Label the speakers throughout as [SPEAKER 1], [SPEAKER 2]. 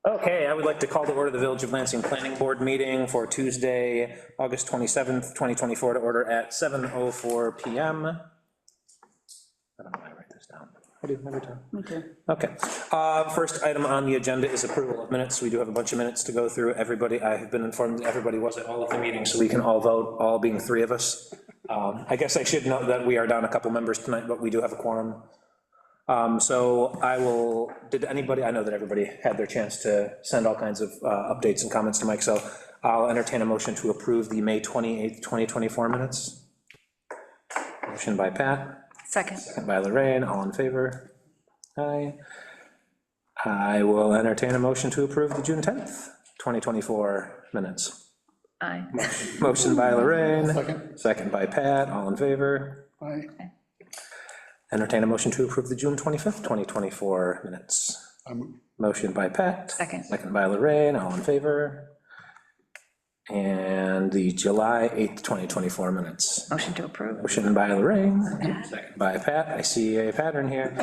[SPEAKER 1] Okay, I would like to call to order the Village of Lansing Planning Board meeting for Tuesday, August 27th, 2024, to order at 7:04 PM. I don't know why I write this down. I do every time.
[SPEAKER 2] Me too.
[SPEAKER 1] Okay. First item on the agenda is approval of minutes. We do have a bunch of minutes to go through. Everybody, I have been informed that everybody was at all of the meetings, so we can all vote, all being three of us. I guess I should note that we are down a couple members tonight, but we do have a quorum. So I will, did anybody, I know that everybody had their chance to send all kinds of updates and comments to Mike, so I'll entertain a motion to approve the May 28th, 2024 minutes. Motion by Pat. Second by Lorraine, all in favor? Aye. I will entertain a motion to approve the June 10th, 2024 minutes.
[SPEAKER 2] Aye.
[SPEAKER 1] Motion by Lorraine. Second by Pat, all in favor?
[SPEAKER 3] Aye.
[SPEAKER 1] Entertain a motion to approve the June 25th, 2024 minutes. Motion by Pat. Second by Lorraine, all in favor. And the July 8th, 2024 minutes.
[SPEAKER 2] Motion to approve.
[SPEAKER 1] Motion by Lorraine, second by Pat. I see a pattern here.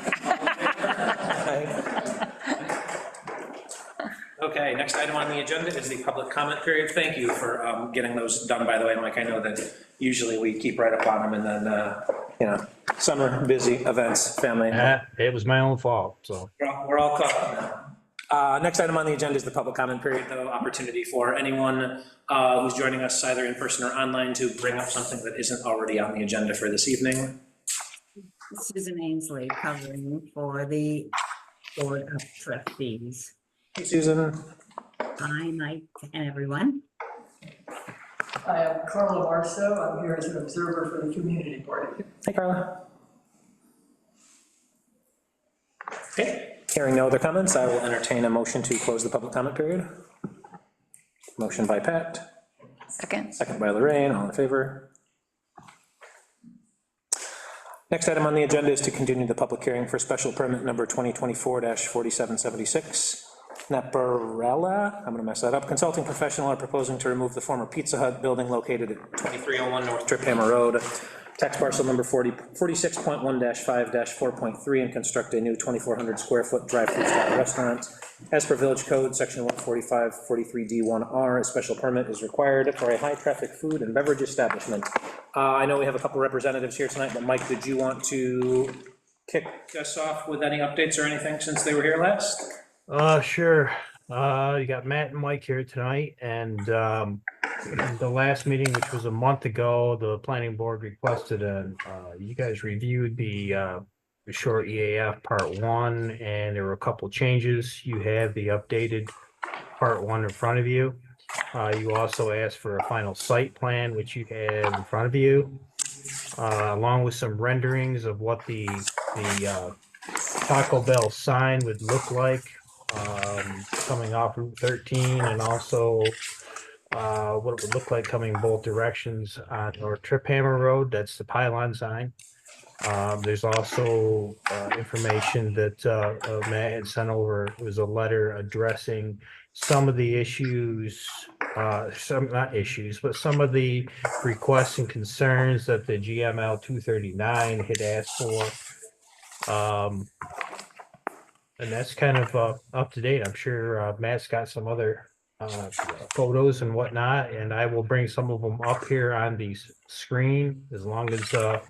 [SPEAKER 1] Okay, next item on the agenda is the public comment period. Thank you for getting those done, by the way, Mike. I know that usually we keep right up on them, and then, you know, summer busy events, family.
[SPEAKER 4] It was my own fault, so.
[SPEAKER 1] We're all caught up now. Next item on the agenda is the public comment period, though, opportunity for anyone who's joining us either in person or online to bring up something that isn't already on the agenda for this evening.
[SPEAKER 5] Susan Ainsley covering for the Board of Trustees.
[SPEAKER 1] Hey, Susan.
[SPEAKER 5] Hi, Mike, and everyone.
[SPEAKER 3] I am Carla Barstow. I'm here as an observer for the community board.
[SPEAKER 1] Hey, Carla. Okay, hearing no other comments, I will entertain a motion to close the public comment period. Motion by Pat. Second by Lorraine, all in favor. Next item on the agenda is to continue the public hearing for special permit number 2024-4776. Naparella, I'm gonna mess that up, consulting professional are proposing to remove the former Pizza Hut building located at 2301 North Trip Hammer Road, tax parcel number 46.1-5-4.3, and construct a new 2,400 square foot drive-through style restaurant. As per Village Code, section 145-43D1R, a special permit is required for a high-traffic food and beverage establishment. I know we have a couple representatives here tonight, but Mike, did you want to kick us off with any updates or anything since they were here last?
[SPEAKER 4] Sure. You got Matt and Mike here tonight, and the last meeting, which was a month ago, the planning board requested you guys reviewed the short EAF part 1, and there were a couple changes. You have the updated part 1 in front of you. You also asked for a final site plan, which you have in front of you, along with some renderings of what the Taco Bell sign would look like coming off Route 13, and also what it would look like coming both directions on North Trip Hammer Road. That's the pylon sign. There's also information that Matt had sent over. It was a letter addressing some of the issues, not issues, but some of the requests and concerns that the GML 239 had asked for. And that's kind of up to date. I'm sure Matt's got some other photos and whatnot, and I will bring some of them up here on the screen as long as Matt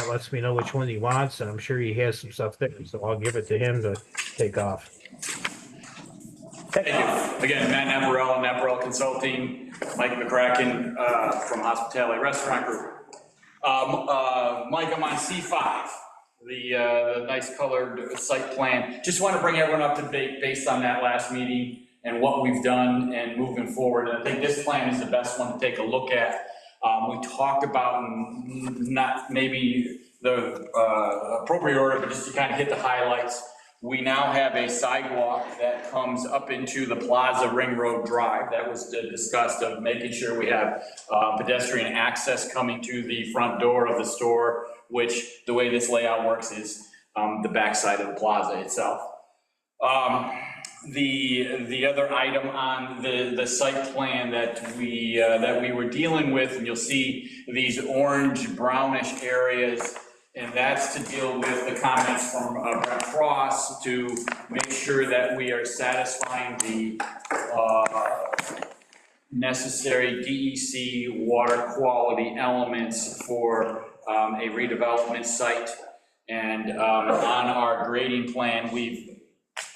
[SPEAKER 4] lets me know which one he wants, and I'm sure he has some stuff there, so I'll give it to him to take off.
[SPEAKER 6] Thank you. Again, Matt Naparella, Naparella Consulting, Mike McCracken from Hospitality Restaurant Group. Mike, I'm on C5, the nice colored site plan. Just want to bring everyone up to date based on that last meeting and what we've done and moving forward. And I think this plan is the best one to take a look at. We talked about not maybe the appropriate order, but just to kind of hit the highlights. We now have a sidewalk that comes up into the Plaza Ring Road Drive. That was discussed of making sure we have pedestrian access coming to the front door of the store, which the way this layout works is the backside of the plaza itself. The other item on the site plan that we were dealing with, and you'll see these orange brownish areas and that's to deal with the comments from Brett Cross to make sure that we are satisfying the necessary DEC water quality elements for a redevelopment site. And on our grading plan, we've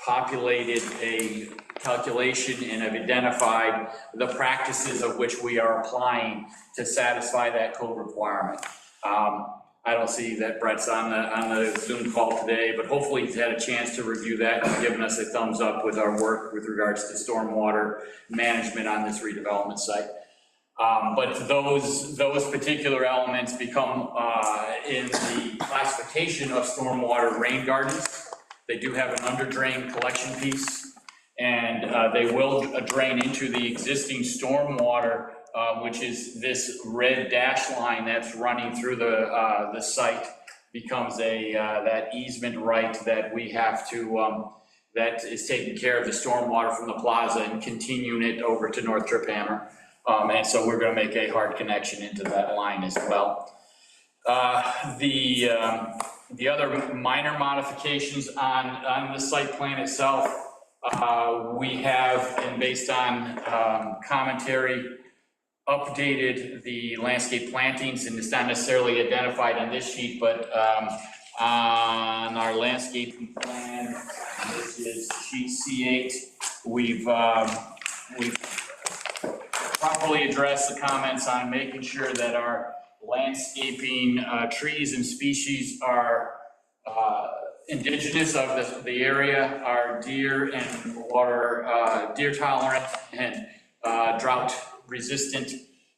[SPEAKER 6] populated a calculation and have identified the practices of which we are applying to satisfy that code requirement. I don't see that Brett's on the Zoom call today, but hopefully he's had a chance to review that and given us a thumbs up with our work with regards to stormwater management on this redevelopment site. But those particular elements become in the classification of stormwater rain gardens. They do have an under drain collection piece, and they will drain into the existing stormwater, which is this red dash line that's running through the site, becomes that easement right that we have to, that is taking care of the stormwater from the plaza and continuing it over to North Trip Hammer. And so we're going to make a hard connection into that line as well. The other minor modifications on the site plan itself, we have, and based on commentary, updated the landscape plantings, and it's not necessarily identified on this sheet, but on our landscaping plan, this is sheet C8, we've properly addressed the comments on making sure that our landscaping trees and species are indigenous of the area, are deer and water, deer tolerant and drought resistant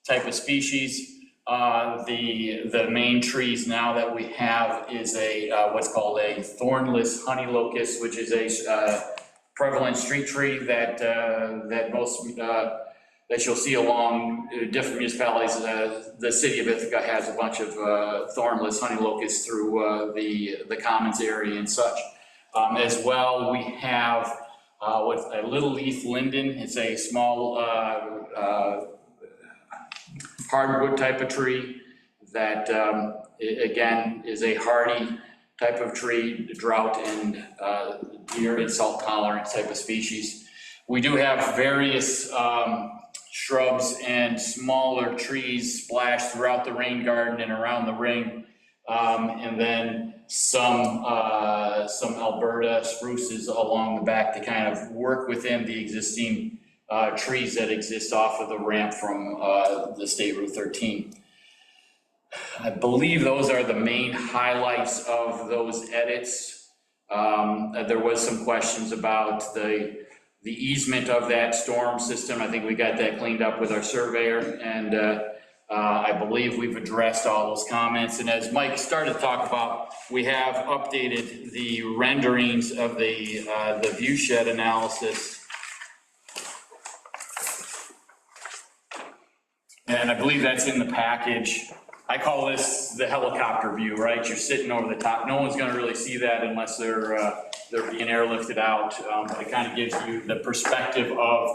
[SPEAKER 6] type of species. The main trees now that we have is a what's called a thornless honey locust, which is a prevalent street tree that that you'll see along different municipalities. The city of Ithaca has a bunch of thornless honey locusts through the commons area and such. As well, we have with a little leaf linden. It's a small hardwood type of tree that again is a hardy type of tree, drought and deer and salt tolerant type of species. We do have various shrubs and smaller trees splashed throughout the rain garden and around the ring, and then some Alberta spruces along the back to kind of work within the existing trees that exist off of the ramp from the State Route 13. I believe those are the main highlights of those edits. There was some questions about the easement of that storm system. I think we got that cleaned up with our surveyor, and I believe we've addressed all those comments. And as Mike started to talk about, we have updated the renderings of the view shed analysis. And I believe that's in the package. I call this the helicopter view, right? You're sitting over the top. No one's gonna really see that unless they're being airlifted out. But it kind of gives you the perspective of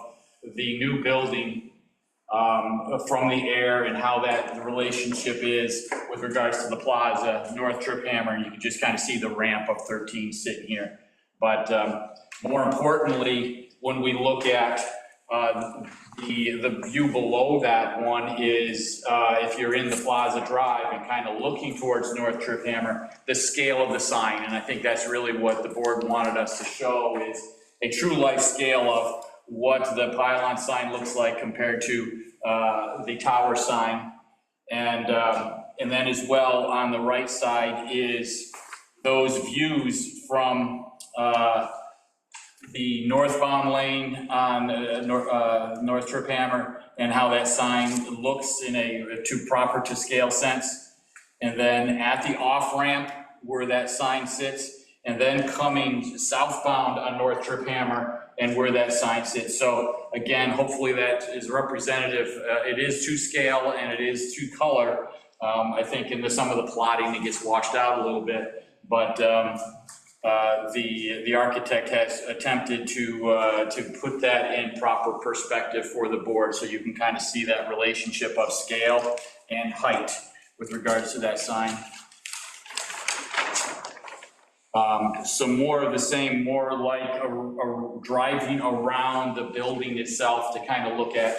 [SPEAKER 6] the new building from the air and how that relationship is with regards to the plaza, North Trip Hammer. You can just kind of see the ramp of 13 sitting here. But more importantly, when we look at the view below that one is if you're in the Plaza Drive and kind of looking towards North Trip Hammer, the scale of the sign. And I think that's really what the board wanted us to show, is a true life scale of what the pylon sign looks like compared to the tower sign. And then as well on the right side is those views from the northbound lane on North Trip Hammer, and how that sign looks in a proper to scale sense. And then at the off ramp where that sign sits, and then coming southbound on North Trip Hammer and where that sign sits. So again, hopefully that is representative. It is to scale and it is to color. I think in some of the plotting it gets washed out a little bit, but the architect has attempted to put that in proper perspective for the board, so you can kind of see that relationship of scale and height with regards to that sign. Some more of the same, more like driving around the building itself to kind of look at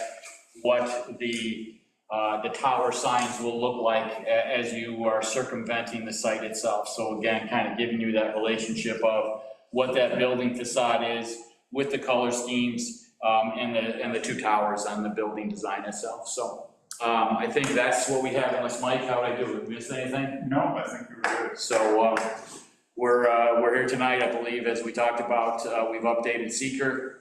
[SPEAKER 6] what the tower signs will look like as you are circumventing the site itself. So again, kind of giving you that relationship of what that building facade is with the color schemes and the two towers on the building design itself. So I think that's what we have, unless Mike, how'd I do? Did we miss anything?
[SPEAKER 2] No, I think we were good.
[SPEAKER 6] So we're here tonight, I believe, as we talked about, we've updated seeker.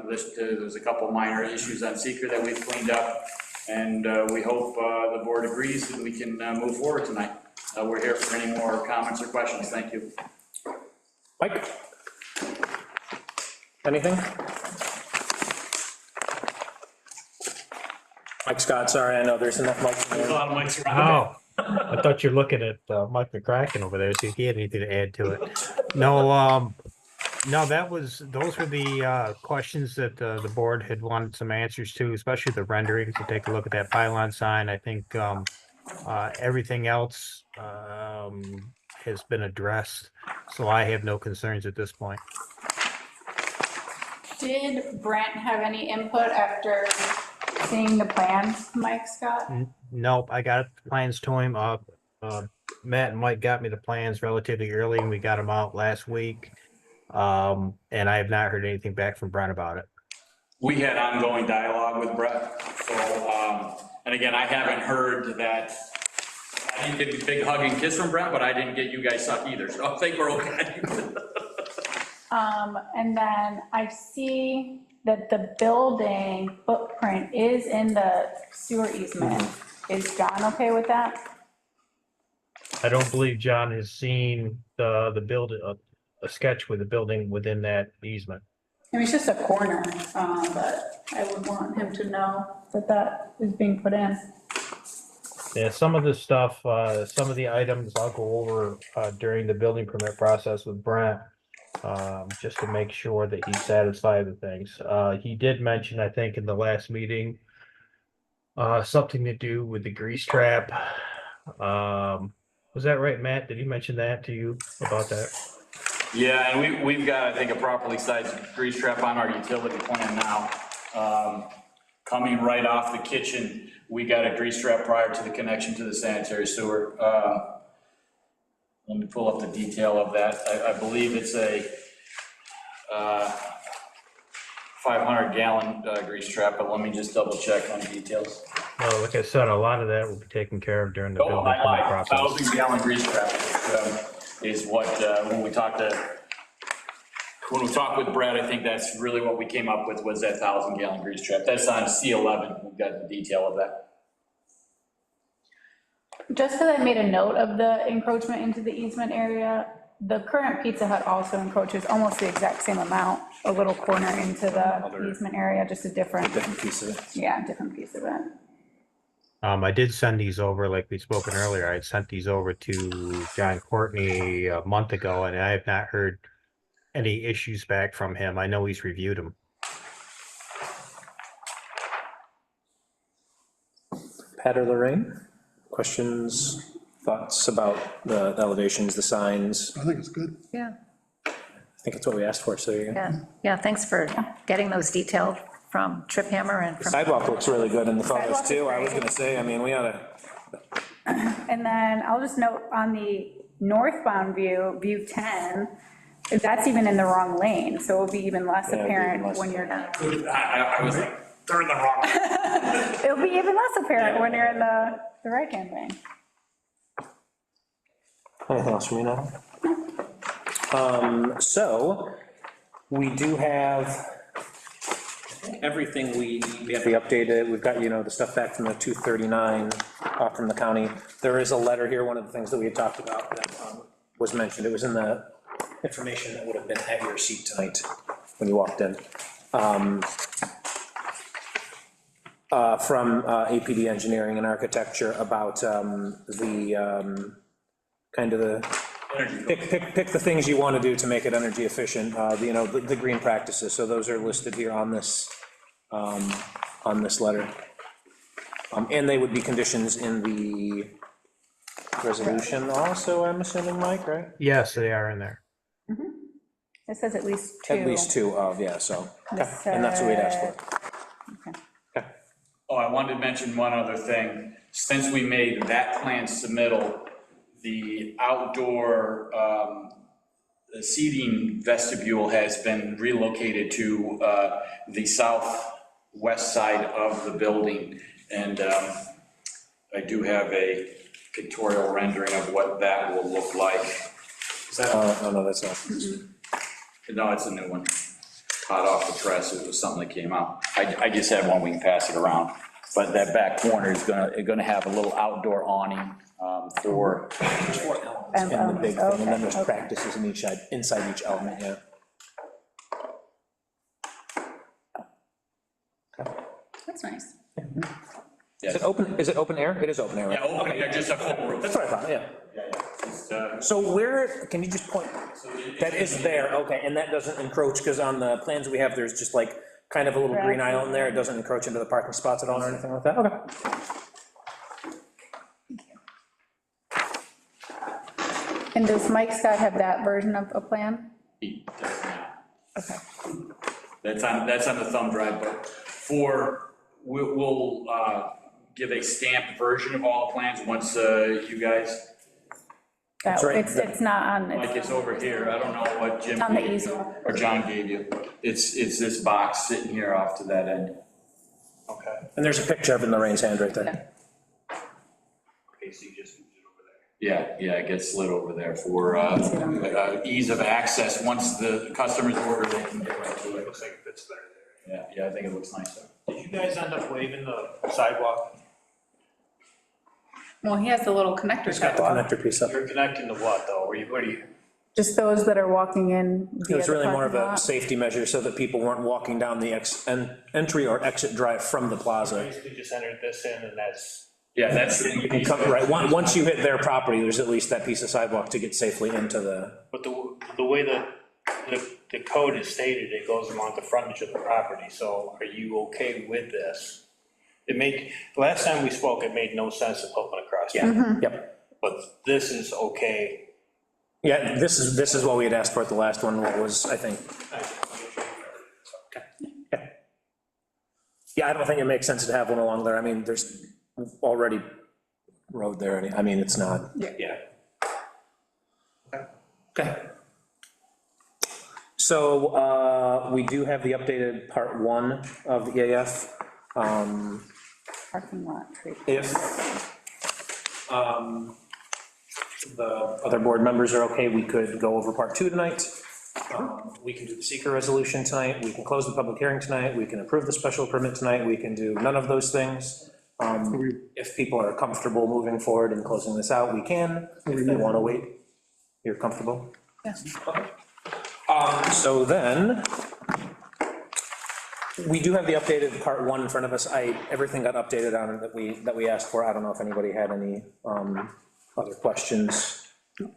[SPEAKER 6] There's a couple minor issues on seeker that we've cleaned up, and we hope the board agrees that we can move forward tonight. We're here for any more comments or questions. Thank you.
[SPEAKER 1] Mike? Anything? Mike Scott, sorry, I know there's enough mics.
[SPEAKER 6] There's a lot of mics around.
[SPEAKER 4] Oh, I thought you're looking at Mike McCracken over there, see if he had anything to add to it. No, no, those were the questions that the board had wanted some answers to, especially the rendering, to take a look at that pylon sign. I think everything else has been addressed, so I have no concerns at this point.
[SPEAKER 7] Did Brent have any input after seeing the plans, Mike Scott?
[SPEAKER 4] Nope, I got the plans to him. Matt and Mike got me the plans relatively early, and we got them out last week. And I have not heard anything back from Brent about it.
[SPEAKER 6] We had ongoing dialogue with Brett, so, and again, I haven't heard that, I didn't get a big hug and kiss from Brett, but I didn't get you guys suck either, so I think we're okay.
[SPEAKER 7] And then I see that the building footprint is in the sewer easement. Is John okay with that?
[SPEAKER 4] I don't believe John has seen the build, a sketch with the building within that easement.
[SPEAKER 7] I mean, it's just a corner, but I would want him to know that that is being put in.
[SPEAKER 4] Yeah, some of the stuff, some of the items I'll go over during the building permit process with Brent, just to make sure that he's satisfied with things. He did mention, I think, in the last meeting, something to do with the grease trap. Was that right, Matt? Did he mention that to you about that?
[SPEAKER 6] Yeah, and we've got, I think, a properly sized grease trap on our utility plan now. Coming right off the kitchen, we got a grease trap prior to the connection to the sanitary sewer. Let me pull up the detail of that. I believe it's a 500-gallon grease trap, but let me just double check on details.
[SPEAKER 4] Well, like I said, a lot of that will be taken care of during the
[SPEAKER 6] Oh,
[SPEAKER 4] building
[SPEAKER 6] I
[SPEAKER 4] permit
[SPEAKER 6] lied.
[SPEAKER 4] process.
[SPEAKER 6] 1,000-gallon grease trap is what, when we talked with Brad, I think that's really what we came up with, was that 1,000-gallon grease trap. That's on C11. We've got the detail of that.
[SPEAKER 7] Just because I made a note of the encroachment into the easement area, the current Pizza Hut also encroaches almost the exact same amount, a little corner into the easement area, just a different,
[SPEAKER 1] Piece of it.
[SPEAKER 7] yeah, different piece of it.
[SPEAKER 4] I did send these over, like we'd spoken earlier. I had sent these over to John Courtney a month ago, and I have not heard any issues back from him. I know he's reviewed them.
[SPEAKER 1] Pat or Lorraine, questions, thoughts about the elevations, the signs?
[SPEAKER 2] I think it's good.
[SPEAKER 8] Yeah,
[SPEAKER 1] I think it's what we asked for, so there you go.
[SPEAKER 8] yeah, thanks for getting those detailed from Trip Hammer and
[SPEAKER 1] The
[SPEAKER 8] from,
[SPEAKER 1] sidewalk looks really good in the photos
[SPEAKER 7] Sidewalk is
[SPEAKER 1] too. I was
[SPEAKER 7] great.
[SPEAKER 1] gonna say, I mean, we oughta,
[SPEAKER 7] And then I'll just note on the northbound view, view 10, that's even in the wrong lane, so it'll be even less
[SPEAKER 1] Yeah, it'll be even
[SPEAKER 7] apparent
[SPEAKER 1] less.
[SPEAKER 7] when you're,
[SPEAKER 6] I was like, they're in the wrong.
[SPEAKER 7] it'll be even less apparent when you're in the right-hand lane.
[SPEAKER 1] anything else from you now? So, we do have everything we have the updated, we've got, you know, the stuff back from the 239 from the county. There is a letter here, one of the things that we had talked about that was mentioned, it was in the information that would have been at your seat tonight when you walked in. From APD Engineering and Architecture about the kind of the, pick the things you want to do to make it energy efficient, you know, the green practices, so those are listed here on this letter. And they would be conditions in the draft resolution also, I'm assuming, Mike, right?
[SPEAKER 4] Yes, they are in there.
[SPEAKER 7] It says at least two.
[SPEAKER 1] At least two of, yeah, so, okay,
[SPEAKER 7] This
[SPEAKER 1] and that's what we'd asked for.
[SPEAKER 7] Okay.
[SPEAKER 1] Okay.
[SPEAKER 6] Oh, I wanted to mention one other thing. Since we made that plan submittal, the outdoor the seating vestibule has been relocated to the southwest side of the building. And I do have a pictorial rendering of what that will look like. Is that,
[SPEAKER 1] Oh, no, that's not.
[SPEAKER 6] no, it's a new one. Hot off the press, it was something that came out. I just had one, we can pass it around. But that back corner is gonna have a little outdoor awning for,
[SPEAKER 1] And the big thing, and then there's
[SPEAKER 7] Okay.
[SPEAKER 1] practices in each side, inside each element, yeah.
[SPEAKER 7] That's nice.
[SPEAKER 1] Is it open, is it open air? It is open air,
[SPEAKER 6] yeah,
[SPEAKER 1] right?
[SPEAKER 6] open, yeah, just a full roof.
[SPEAKER 1] That's what I thought, yeah.
[SPEAKER 6] Just,
[SPEAKER 1] So where, can you just point, that is there, okay, and that doesn't encroach, because on the plans we have, there's just like, kind of a little green island there, it doesn't encroach into the parking spots at all or anything like that, okay.
[SPEAKER 7] And does Mike Scott have that version of a plan?
[SPEAKER 6] he does not.
[SPEAKER 7] Okay.
[SPEAKER 6] That's on the thumb drive, but we'll give a stamped version of all the plans once you guys,
[SPEAKER 1] That's right.
[SPEAKER 7] It's not on,
[SPEAKER 6] like
[SPEAKER 7] it's
[SPEAKER 6] it's over here, I don't know what Jim
[SPEAKER 7] on the
[SPEAKER 6] gave you,
[SPEAKER 7] easel.
[SPEAKER 6] or John gave you. It's this box sitting here off to that end.
[SPEAKER 4] Okay.
[SPEAKER 1] And there's a picture of it in Lorraine's hand right there.
[SPEAKER 4] Okay, so you just moved it over there.
[SPEAKER 6] Yeah, it gets slid over there for ease of access. Once the customers order, they can get right to it.
[SPEAKER 4] Looks like it fits better there.
[SPEAKER 6] Yeah, I think it looks nice.
[SPEAKER 4] Did you guys end up waiving the sidewalk?
[SPEAKER 7] Well, he has the little connector
[SPEAKER 1] It's got the
[SPEAKER 7] sidewalk.
[SPEAKER 1] connector piece up.
[SPEAKER 4] You're connecting to what, though? What are you?
[SPEAKER 7] Just those that are walking in
[SPEAKER 1] It
[SPEAKER 7] via
[SPEAKER 1] was
[SPEAKER 7] the
[SPEAKER 1] really more of
[SPEAKER 7] parking
[SPEAKER 1] a
[SPEAKER 7] lot.
[SPEAKER 1] safety measure so that people weren't walking down the entry or exit drive from the plaza.
[SPEAKER 4] Basically just entered this in and that's.
[SPEAKER 6] Yeah, that's.
[SPEAKER 1] You come, right, once you hit their property, there's at least that piece of sidewalk to get safely into the,
[SPEAKER 4] But the way that the code is stated, it goes along the frontage of the property, so are you okay with this? It made, last time we spoke, it made no sense to put one across.
[SPEAKER 1] yeah, yep.
[SPEAKER 4] But this is okay.
[SPEAKER 1] Yeah, this is what we had asked for at the last one, what was, I think, yeah, I don't think it makes sense to have one along there, I mean, there's already road there, I mean, it's not.
[SPEAKER 4] Yeah.
[SPEAKER 1] Okay. So, we do have the updated part 1 of the EAF.
[SPEAKER 7] Parking lot tree.
[SPEAKER 1] If the other board members are okay, we could go over part 2 tonight. We can do the seeker resolution tonight, we can close the public hearing tonight, we can approve the special permit tonight, we can do none of those things. If people are comfortable moving forward and closing this out, we can. If they want to wait, you're comfortable?
[SPEAKER 7] Yes.
[SPEAKER 1] Okay. So then, we do have the updated part 1 in front of us. Everything got updated on it that we asked for. I don't know if anybody had any other questions.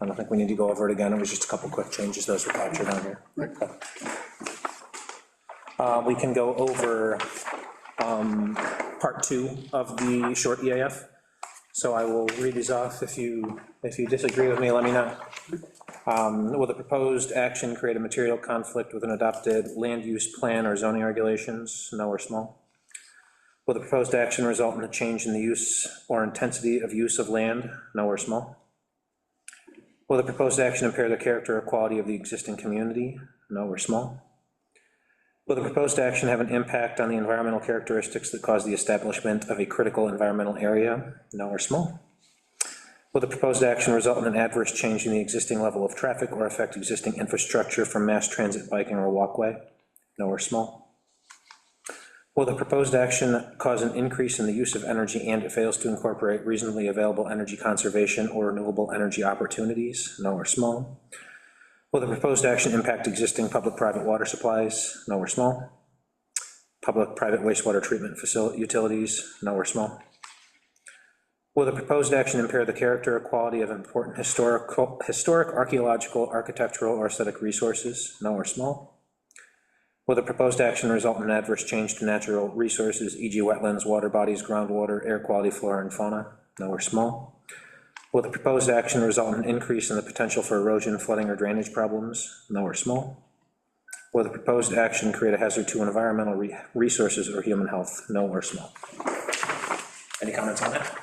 [SPEAKER 1] I don't think we need to go over it again. It was just a couple quick changes. Those were captured on here. Okay. We can go over part 2 of the short EAF. So I will read these off. If you disagree with me, let me know. Will the proposed action create a material conflict with an adopted land use plan or zoning regulations, no or small? Will the proposed action result in a change in the use or intensity of use of land, no or small? Will the proposed action impair the character or quality of the existing community, no or small? Will the proposed action have an impact on the environmental characteristics that cause the establishment of a critical environmental area, no or small? Will the proposed action result in an adverse change in the existing level of traffic or affect existing infrastructure from mass transit, biking, or walkway, no or small? Will the proposed action cause an increase in the use of energy and it fails to incorporate reasonably available energy conservation or renewable energy opportunities, no or small? Will the proposed action impact existing public-private water supplies, no or small? Public-private wastewater treatment facility utilities, no or small? Will the proposed action impair the character or quality of important historic, archaeological, architectural, or aesthetic resources, no or small? Will the proposed action result in an adverse change to natural resources, e.g. wetlands, water bodies, groundwater, air quality, flora, and fauna, no or small? Will the proposed action result in an increase in the potential for erosion, flooding, or drainage problems? No or small. Will the proposed action create a hazard to environmental resources or human health? No or small. Any comments on that?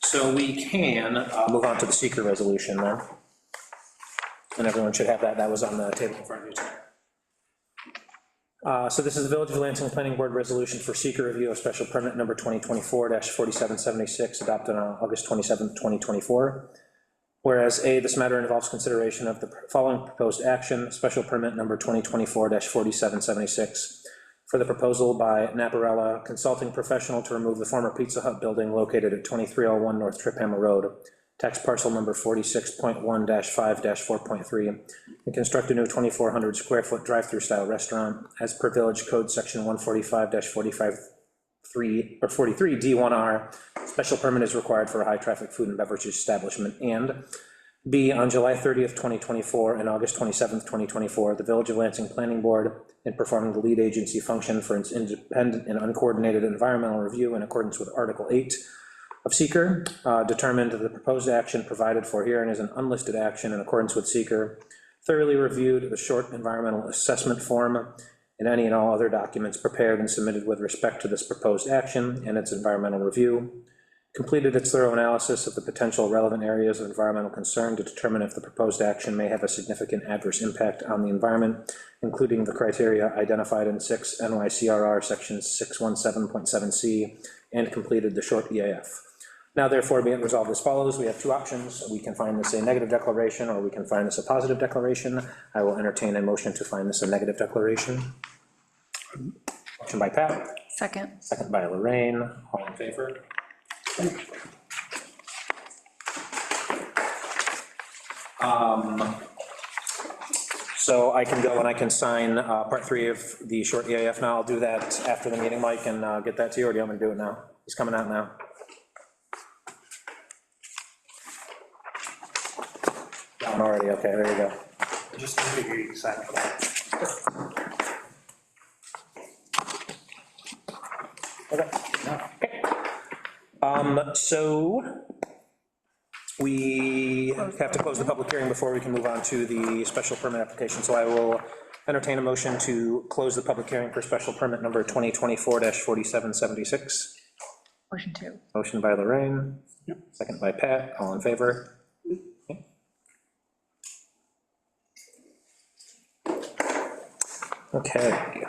[SPEAKER 1] So we can move on to the seeker resolution then. And everyone should have that. That was on the table in front of you tonight. So this is the Village of Lansing Planning Board resolution for seeker review of special permit number 2024-4776, adopted on August 27th, 2024. Whereas A, this matter involves consideration of the following proposed action, special permit number 2024-4776, for the proposal by Naparella Consulting Professional to remove the former Pizza Hut building located at 2301 North Trip Hammer Road, tax parcel number 46.1-5-4.3, and construct a new 2,400 square foot drive-through style restaurant as per Village Code Section 145-45(3) or 43 D1R. Special permit is required for a high-traffic food and beverage establishment. And B, on July 30th, 2024 and August 27th, 2024, the Village of Lansing Planning Board, in performing the lead agency function for its independent and uncoordinated environmental review in accordance with Article 8 of seeker, determined that the proposed action provided for herein is an unlisted action in accordance with seeker, thoroughly reviewed the short environmental assessment form and any and all other documents prepared and submitted with respect to this proposed action and its environmental review, completed its thorough analysis of the potential relevant areas of environmental concern to determine if the proposed action may have a significant adverse impact on the environment, including the criteria identified in 6 NYCRR section 617.7C, and completed the short EAF. Now therefore be it resolved as follows. We have two options. We can find this a negative declaration, or we can find this a positive declaration. I will entertain a motion to find this a negative declaration. Motion by Pat.
[SPEAKER 8] Second.
[SPEAKER 1] Second by Lorraine. All in favor? So I can go and I can sign part 3 of the short EAF now. I'll do that after the meeting, Mike, and get that to you, or do you want me to do it now? He's coming out now. Down already, okay, there you go.
[SPEAKER 4] Just figure you sign for that.
[SPEAKER 1] Okay. So we have to close the public hearing before we can move on to the special permit application. So I will entertain a motion to close the public hearing for special permit number 2024-4776.
[SPEAKER 8] Motion 2.
[SPEAKER 1] Motion by Lorraine, second by Pat, all in favor? Okay,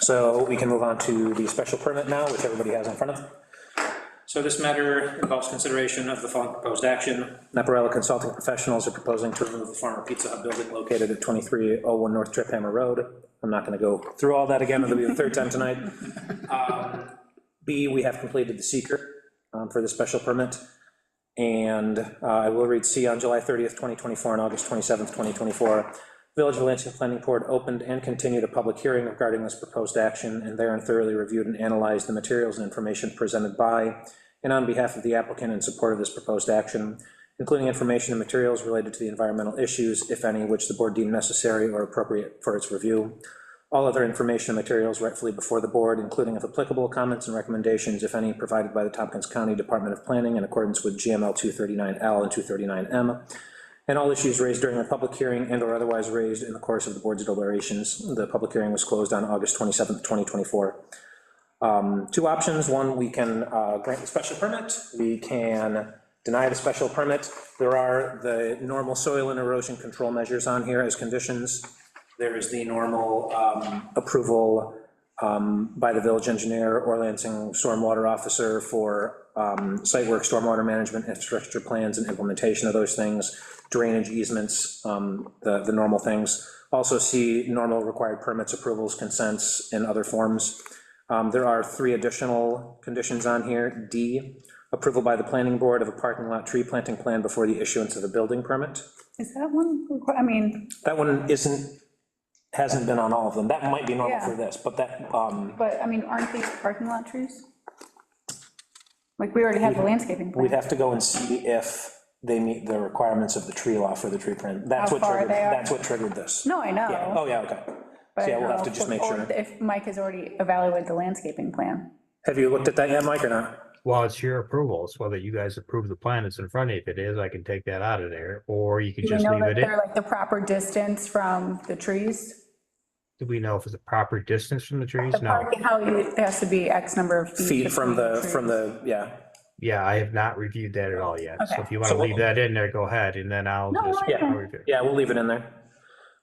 [SPEAKER 1] so we can move on to the special permit now, which everybody has in front of them. So this matter involves consideration of the following proposed action. Naparella Consulting Professionals are proposing to remove the former Pizza Hut building located at 2301 North Trip Hammer Road. I'm not gonna go through all that again, it'll be the third time tonight. B, we have completed the seeker for the special permit. And I will read C, on July 30th, 2024 and August 27th, 2024, Village of Lansing Planning Board opened and continued a public hearing regarding this proposed action, and therein thoroughly reviewed and analyzed the materials and information presented by and on behalf of the applicant in support of this proposed action, including information and materials related to the environmental issues, if any, which the board deemed necessary or appropriate for its review. All other information and materials rightfully before the board, including, if applicable, comments and recommendations, if any, provided by the Tompkins County Department of Planning in accordance with GML 239L and 239M, and all issues raised during the public hearing and or otherwise raised in the course of the board's deliberations. The public hearing was closed on August 27th, 2024. Two options. One, we can grant the special permit. We can deny the special permit. There are the normal soil and erosion control measures on here as conditions. There is the normal approval by the village engineer or Lansing stormwater officer for site work, stormwater management, infrastructure plans, and implementation of those things, drainage easements, the normal things. Also see normal required permits, approvals, consents, and other forms. There are 3 additional conditions on here. D, approval by the planning board of a parking lot tree planting plan before the issuance of a building permit.
[SPEAKER 7] Is that one, I mean,
[SPEAKER 1] That one hasn't been on all of them. That might be normal
[SPEAKER 7] Yeah.
[SPEAKER 1] for this, but that,
[SPEAKER 7] but, I mean, aren't these parking lot trees? Like, we already have the landscaping
[SPEAKER 1] we'd
[SPEAKER 7] plan.
[SPEAKER 1] have to go and see if they meet the requirements of the tree law for the tree print. That's
[SPEAKER 7] How
[SPEAKER 1] what
[SPEAKER 7] far
[SPEAKER 1] triggered,
[SPEAKER 7] they are?
[SPEAKER 1] that's what triggered this.
[SPEAKER 7] No, I know.
[SPEAKER 1] Yeah, oh, yeah, okay.
[SPEAKER 7] but
[SPEAKER 1] So,
[SPEAKER 7] I
[SPEAKER 1] yeah, we'll
[SPEAKER 7] don't
[SPEAKER 1] have to
[SPEAKER 7] know
[SPEAKER 1] just make
[SPEAKER 7] if-
[SPEAKER 1] sure.
[SPEAKER 7] If Mike has already evaluated the landscaping plan.
[SPEAKER 1] Have you looked at that yet, Mike, or not?
[SPEAKER 4] Well, it's your approval. It's whether you guys approve the plan that's in front of you. If it is, I can take that out of there, or you can
[SPEAKER 7] Do we
[SPEAKER 4] just
[SPEAKER 7] know
[SPEAKER 4] leave
[SPEAKER 7] that
[SPEAKER 4] it in.
[SPEAKER 7] they're like the proper distance from the trees?
[SPEAKER 4] Do we know if it's a proper distance from the trees?
[SPEAKER 7] The
[SPEAKER 4] No.
[SPEAKER 7] parking, how it has to be X number of feet.
[SPEAKER 1] Feet from
[SPEAKER 7] between
[SPEAKER 1] the,
[SPEAKER 7] trees.
[SPEAKER 1] yeah.
[SPEAKER 4] Yeah, I have not reviewed that at all yet. So
[SPEAKER 7] Okay.
[SPEAKER 4] if you want
[SPEAKER 1] So
[SPEAKER 4] to
[SPEAKER 1] we'll-
[SPEAKER 4] leave that in there, go ahead, and then I'll
[SPEAKER 7] No,
[SPEAKER 4] just.
[SPEAKER 7] I can.
[SPEAKER 4] I'll review it.
[SPEAKER 1] Yeah, we'll leave it in there.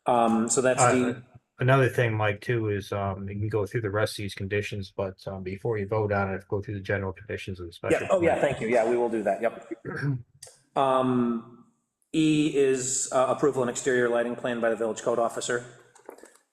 [SPEAKER 1] So that's the,
[SPEAKER 4] Another thing, Mike, too, is you can go through the rest of these conditions, but before you vote on it, go through the general conditions of the special.
[SPEAKER 1] yeah, oh, yeah,
[SPEAKER 4] permit.
[SPEAKER 1] thank you. Yeah, we will do that, yep. E is approval and exterior lighting plan by the village code officer.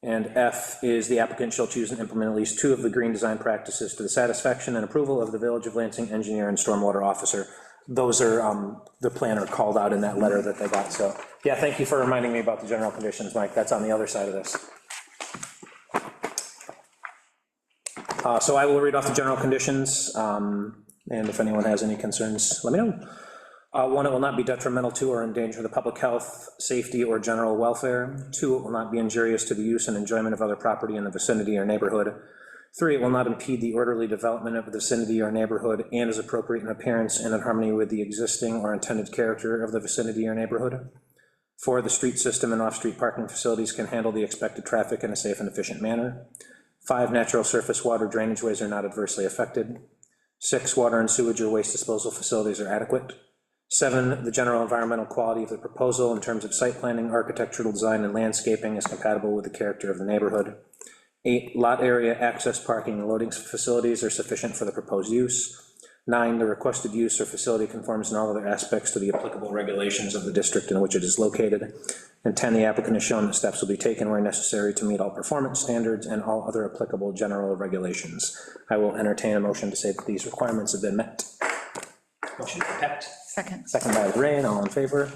[SPEAKER 1] And F is the applicant shall choose and implement at least 2 of the green design practices to the satisfaction and approval of the Village of Lansing engineer and stormwater officer. Those are, the planner called out in that letter that they got, so, yeah, thank you for reminding me about the general conditions, Mike, that's on the other side of this. So I will read off the general conditions, and if anyone has any concerns, let me know. 1, it will not be detrimental to or endanger the public health, safety, or general welfare. 2, it will not be injurious to the use and enjoyment of other property in the vicinity or neighborhood. 3, it will not impede the orderly development of the vicinity or neighborhood and is appropriate in appearance and in harmony with the existing or intended character of the vicinity or neighborhood. 4, the street system and off-street parking facilities can handle the expected traffic in a safe and efficient manner. 5, natural surface water drainage ways are not adversely affected. 6, water and sewage or waste disposal facilities are adequate. 7, the general environmental quality of the proposal in terms of site planning, architectural design, and landscaping is compatible with the character of the neighborhood. 8, lot area, access, parking, and loading facilities are sufficient for the proposed use. 9, the requested use or facility conforms in all other aspects to the applicable regulations of the district in which it is located. And 10, the applicant has shown that steps will be taken where necessary to meet all performance standards and all other applicable general regulations. I will entertain a motion to say that these requirements have been met. Motion by Pat.
[SPEAKER 8] Second.
[SPEAKER 1] Second by Lorraine, all in favor?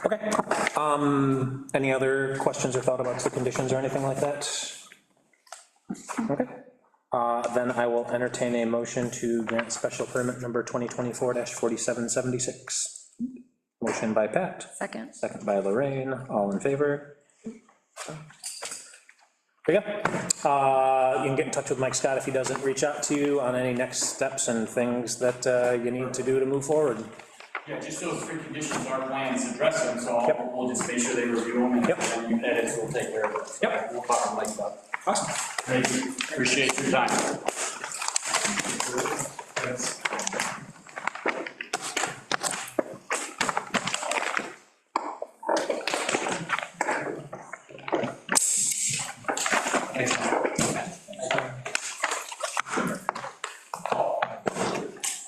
[SPEAKER 1] Okay, any other questions or thought about the conditions or anything like that? Okay, then I will entertain a motion to grant special permit number 2024-4776. Motion by Pat.
[SPEAKER 8] Second.
[SPEAKER 1] Second by Lorraine, all in favor? There you go. You can get in touch with Mike Scott if he doesn't reach out to you on any next steps and things that you need to do to move forward.
[SPEAKER 6] Yeah, just those 3 conditions, our plans address them, so
[SPEAKER 1] Yep.
[SPEAKER 6] we'll just make sure they review them, and
[SPEAKER 1] Yep.
[SPEAKER 6] then edits will take care of it.
[SPEAKER 1] Yep.
[SPEAKER 6] We'll talk to Mike about it.
[SPEAKER 1] Awesome.
[SPEAKER 6] Thank you, appreciate your time.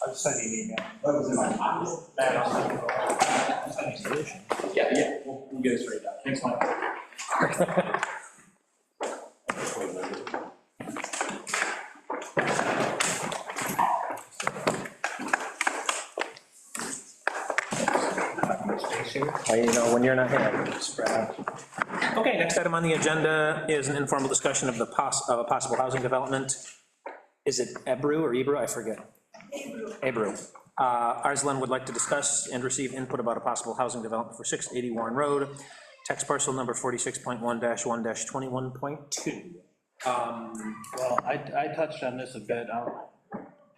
[SPEAKER 4] I'll send you an email.
[SPEAKER 6] Yeah, we'll get it straightened out. Thanks, Mike.
[SPEAKER 1] You know, when you're not here, it's spread out. Okay, next item on the agenda is an informal discussion of a possible housing development. Is it Ebru or Ebru? I forget. Ebru. Arslan would like to discuss and receive input about a possible housing development for 680 Warren Road, text parcel number 46.1-1-21.2.
[SPEAKER 4] Well, I touched on this a bit.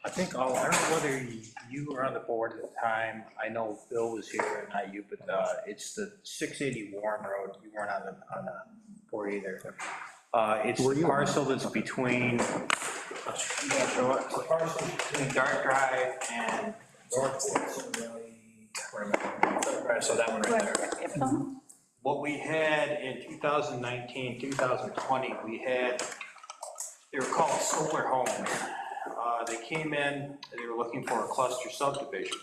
[SPEAKER 4] I think, I don't know whether you were on the board at the time. I know Bill was here, not you, but it's the 680 Warren Road. You weren't on the board either. It's the parcel that's between, Dart Drive and Northwood. So that one right there. What we had in 2019, 2020, we had, they were called solar homes. They came in, they were looking for a cluster subdivision.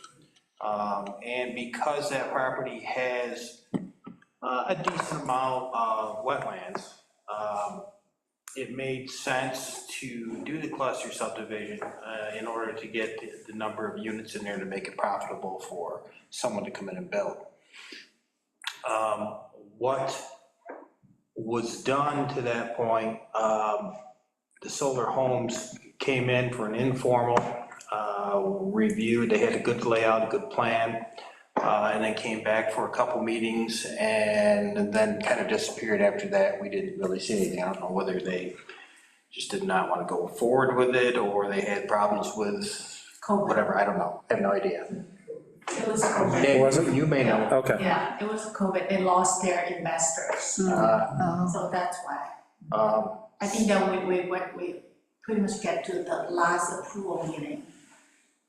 [SPEAKER 4] And because that property has a decent amount of wetlands, it made sense to do the cluster subdivision in order to get the number of units in there to make it profitable for someone to come in and build. What was done to that point, the solar homes came in for an informal review. They had a good layout, a good plan.
[SPEAKER 2] and then came back for a couple meetings, and then kind of disappeared after that. We didn't really see anything. I don't know whether they just did not want to go forward with it, or they had problems with
[SPEAKER 9] COVID.
[SPEAKER 2] whatever, I don't know, I have no idea.
[SPEAKER 9] It was COVID.
[SPEAKER 2] Dave,
[SPEAKER 1] Was it?
[SPEAKER 2] you may know.
[SPEAKER 1] Okay.
[SPEAKER 9] Yeah, it was COVID. They lost their investors.
[SPEAKER 8] Oh.
[SPEAKER 9] So that's why.
[SPEAKER 2] Um,
[SPEAKER 9] I think that we pretty much get to the last approval meeting.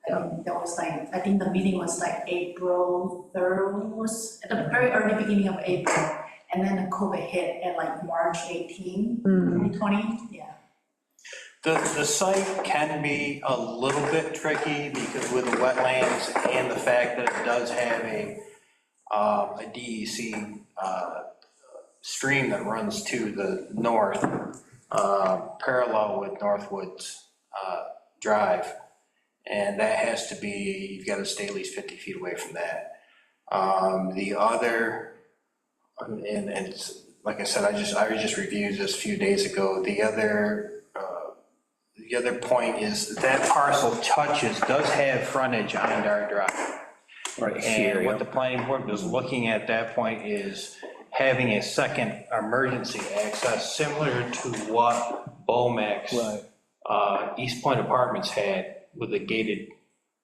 [SPEAKER 9] That was like, I think the meeting was like April 3rd, was at the very early beginning of April. And then the COVID hit at like March 18, 2020, yeah.
[SPEAKER 2] The site can be a little bit tricky because with the wetlands and the fact that it does have a DEC stream that runs to the north, parallel with Northwoods Drive. And that has to be, you've got to stay at least 50 feet away from that. The other, and it's, like I said, I just reviewed this a few days ago. The other point is that parcel does have frontage on Dart Drive.
[SPEAKER 1] Right here,
[SPEAKER 2] And what
[SPEAKER 1] yeah.
[SPEAKER 2] the planning board was looking at that point is having a second emergency access similar to what Bomax, East Point Apartments had with a gated,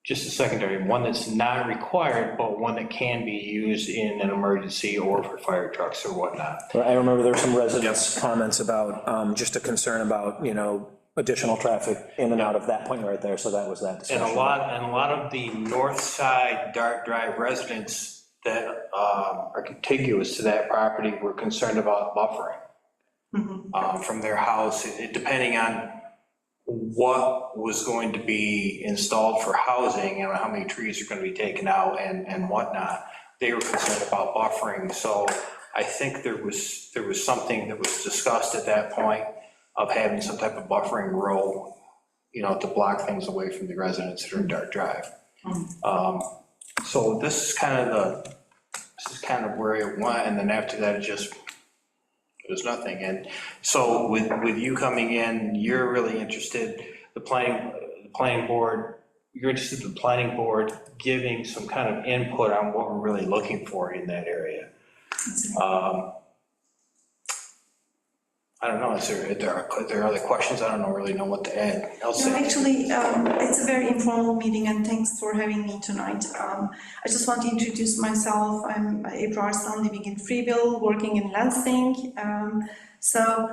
[SPEAKER 2] just a secondary, one that's not required, but one that can be used in an emergency or for fire trucks or whatnot.
[SPEAKER 1] I remember there were some residents' comments about, just a concern about, you know, additional traffic in and out of that point right there, so that was that discussion.
[SPEAKER 2] And a lot of the north side Dart Drive residents that are contiguous to that property were concerned about buffering from their house, depending on what was going to be installed for housing and how many trees are going to be taken out and whatnot. They were concerned about buffering, so I think there was something that was discussed at that point of having some type of buffering rule, you know, to block things away from the residents that are in Dart Drive. So this is kind of where it went, and then after that, it was nothing. And so with you coming in, you're really interested, the planning board, you're interested in the planning board giving some kind of input on what we're really looking for in that area. I don't know, are there other questions? I don't really know what to add.
[SPEAKER 10] No, actually, it's a very informal meeting, and thanks for having me tonight. I just want to introduce myself. I'm April Arslan, living in Freeville, working in Lansing. So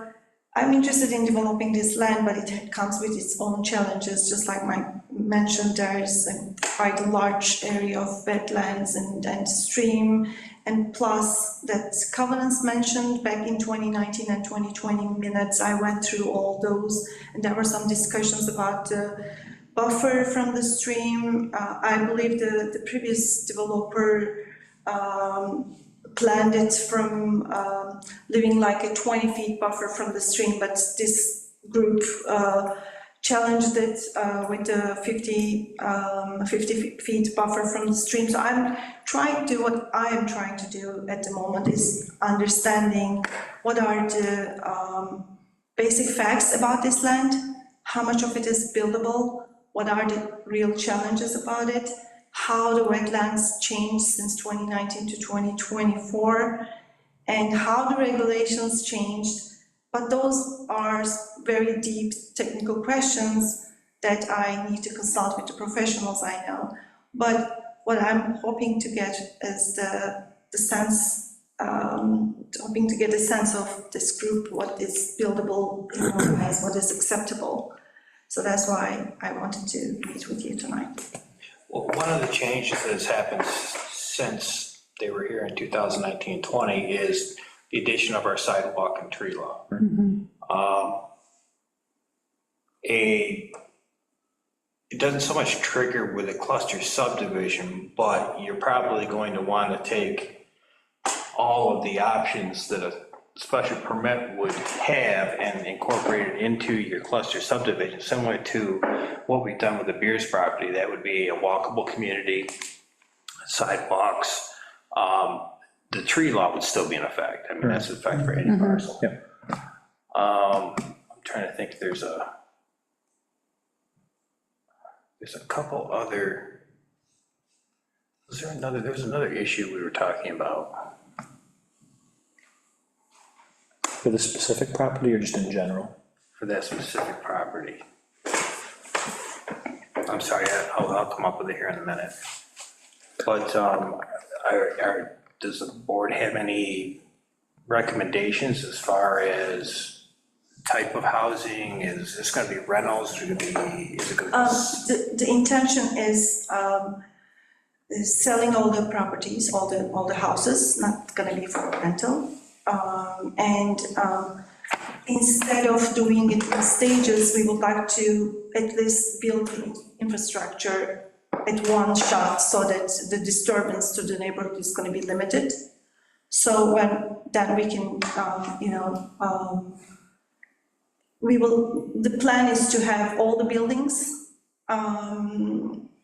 [SPEAKER 10] I'm interested in developing this land, but it comes with its own challenges. Just like Mike mentioned, there's quite a large area of wetlands and stream, and plus that covenants mentioned back in 2019 and 2020 minutes. I went through all those, and there were some discussions about the buffer from the stream. I believe the previous developer planned it from leaving like a 20 feet buffer from the stream, but this group challenged it with the 50 feet buffer from the stream. So I'm trying to do what I am trying to do at the moment is understanding what are the basic facts about this land, how much of it is buildable, what are the real challenges about it, how the wetlands changed since 2019 to 2024, and how the regulations changed. But those are very deep technical questions that I need to consult with the professionals I know. But what I'm hoping to get is the sense, hoping to get a sense of this group, what is buildable, what is acceptable. So that's why I wanted to meet with you tonight.
[SPEAKER 2] Well, one of the changes that has happened since they were here in 2019-20 is the addition of our sidewalk and tree law. It doesn't so much trigger with a cluster subdivision, but you're probably going to want to take all of the options that a special permit would have and incorporate it into your cluster subdivision, similar to what we've done with the Beers property. That would be a walkable community, sidewalks. The tree law would still be in effect. I mean, that's in effect for any parcel.
[SPEAKER 1] Yeah.
[SPEAKER 2] I'm trying to think, there's a couple other There was another issue we were talking about.
[SPEAKER 1] For the specific property or just in general?
[SPEAKER 2] For that specific property. I'm sorry, I'll come up with it here in a minute. But does the board have any recommendations as far as type of housing? Is this gonna be rentals, is it gonna be?
[SPEAKER 10] The intention is selling all the properties, all the houses, not gonna be for rental. Instead of doing it in stages, we would like to at least build infrastructure at one shot so that the disturbance to the neighborhood is gonna be limited. So then we can, the plan is to have all the buildings.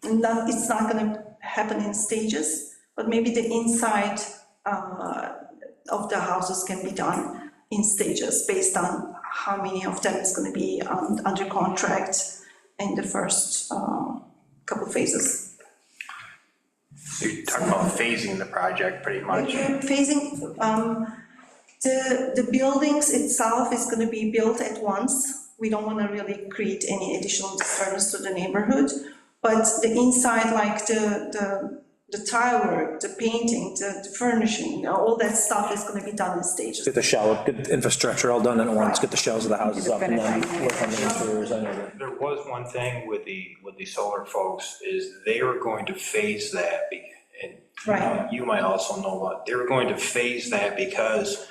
[SPEAKER 10] It's not gonna happen in stages, but maybe the inside of the houses can be done in stages based on how many of them is gonna be under contract in the first couple phases.
[SPEAKER 2] So you're talking about phasing the project pretty much?
[SPEAKER 10] Phasing, the buildings itself is gonna be built at once. We don't wanna really create any additional disturbance to the neighborhood, but the inside, like the tile work, the painting, the furnishing, all that stuff is gonna be done in stages.
[SPEAKER 1] Get the shell, get the infrastructure all done at once, get the shells of the houses up, and then work on the interiors anyway.
[SPEAKER 2] There was one thing with the solar folks, is they were going to phase that, and
[SPEAKER 10] Right.
[SPEAKER 2] you might also know what, they were going to phase that because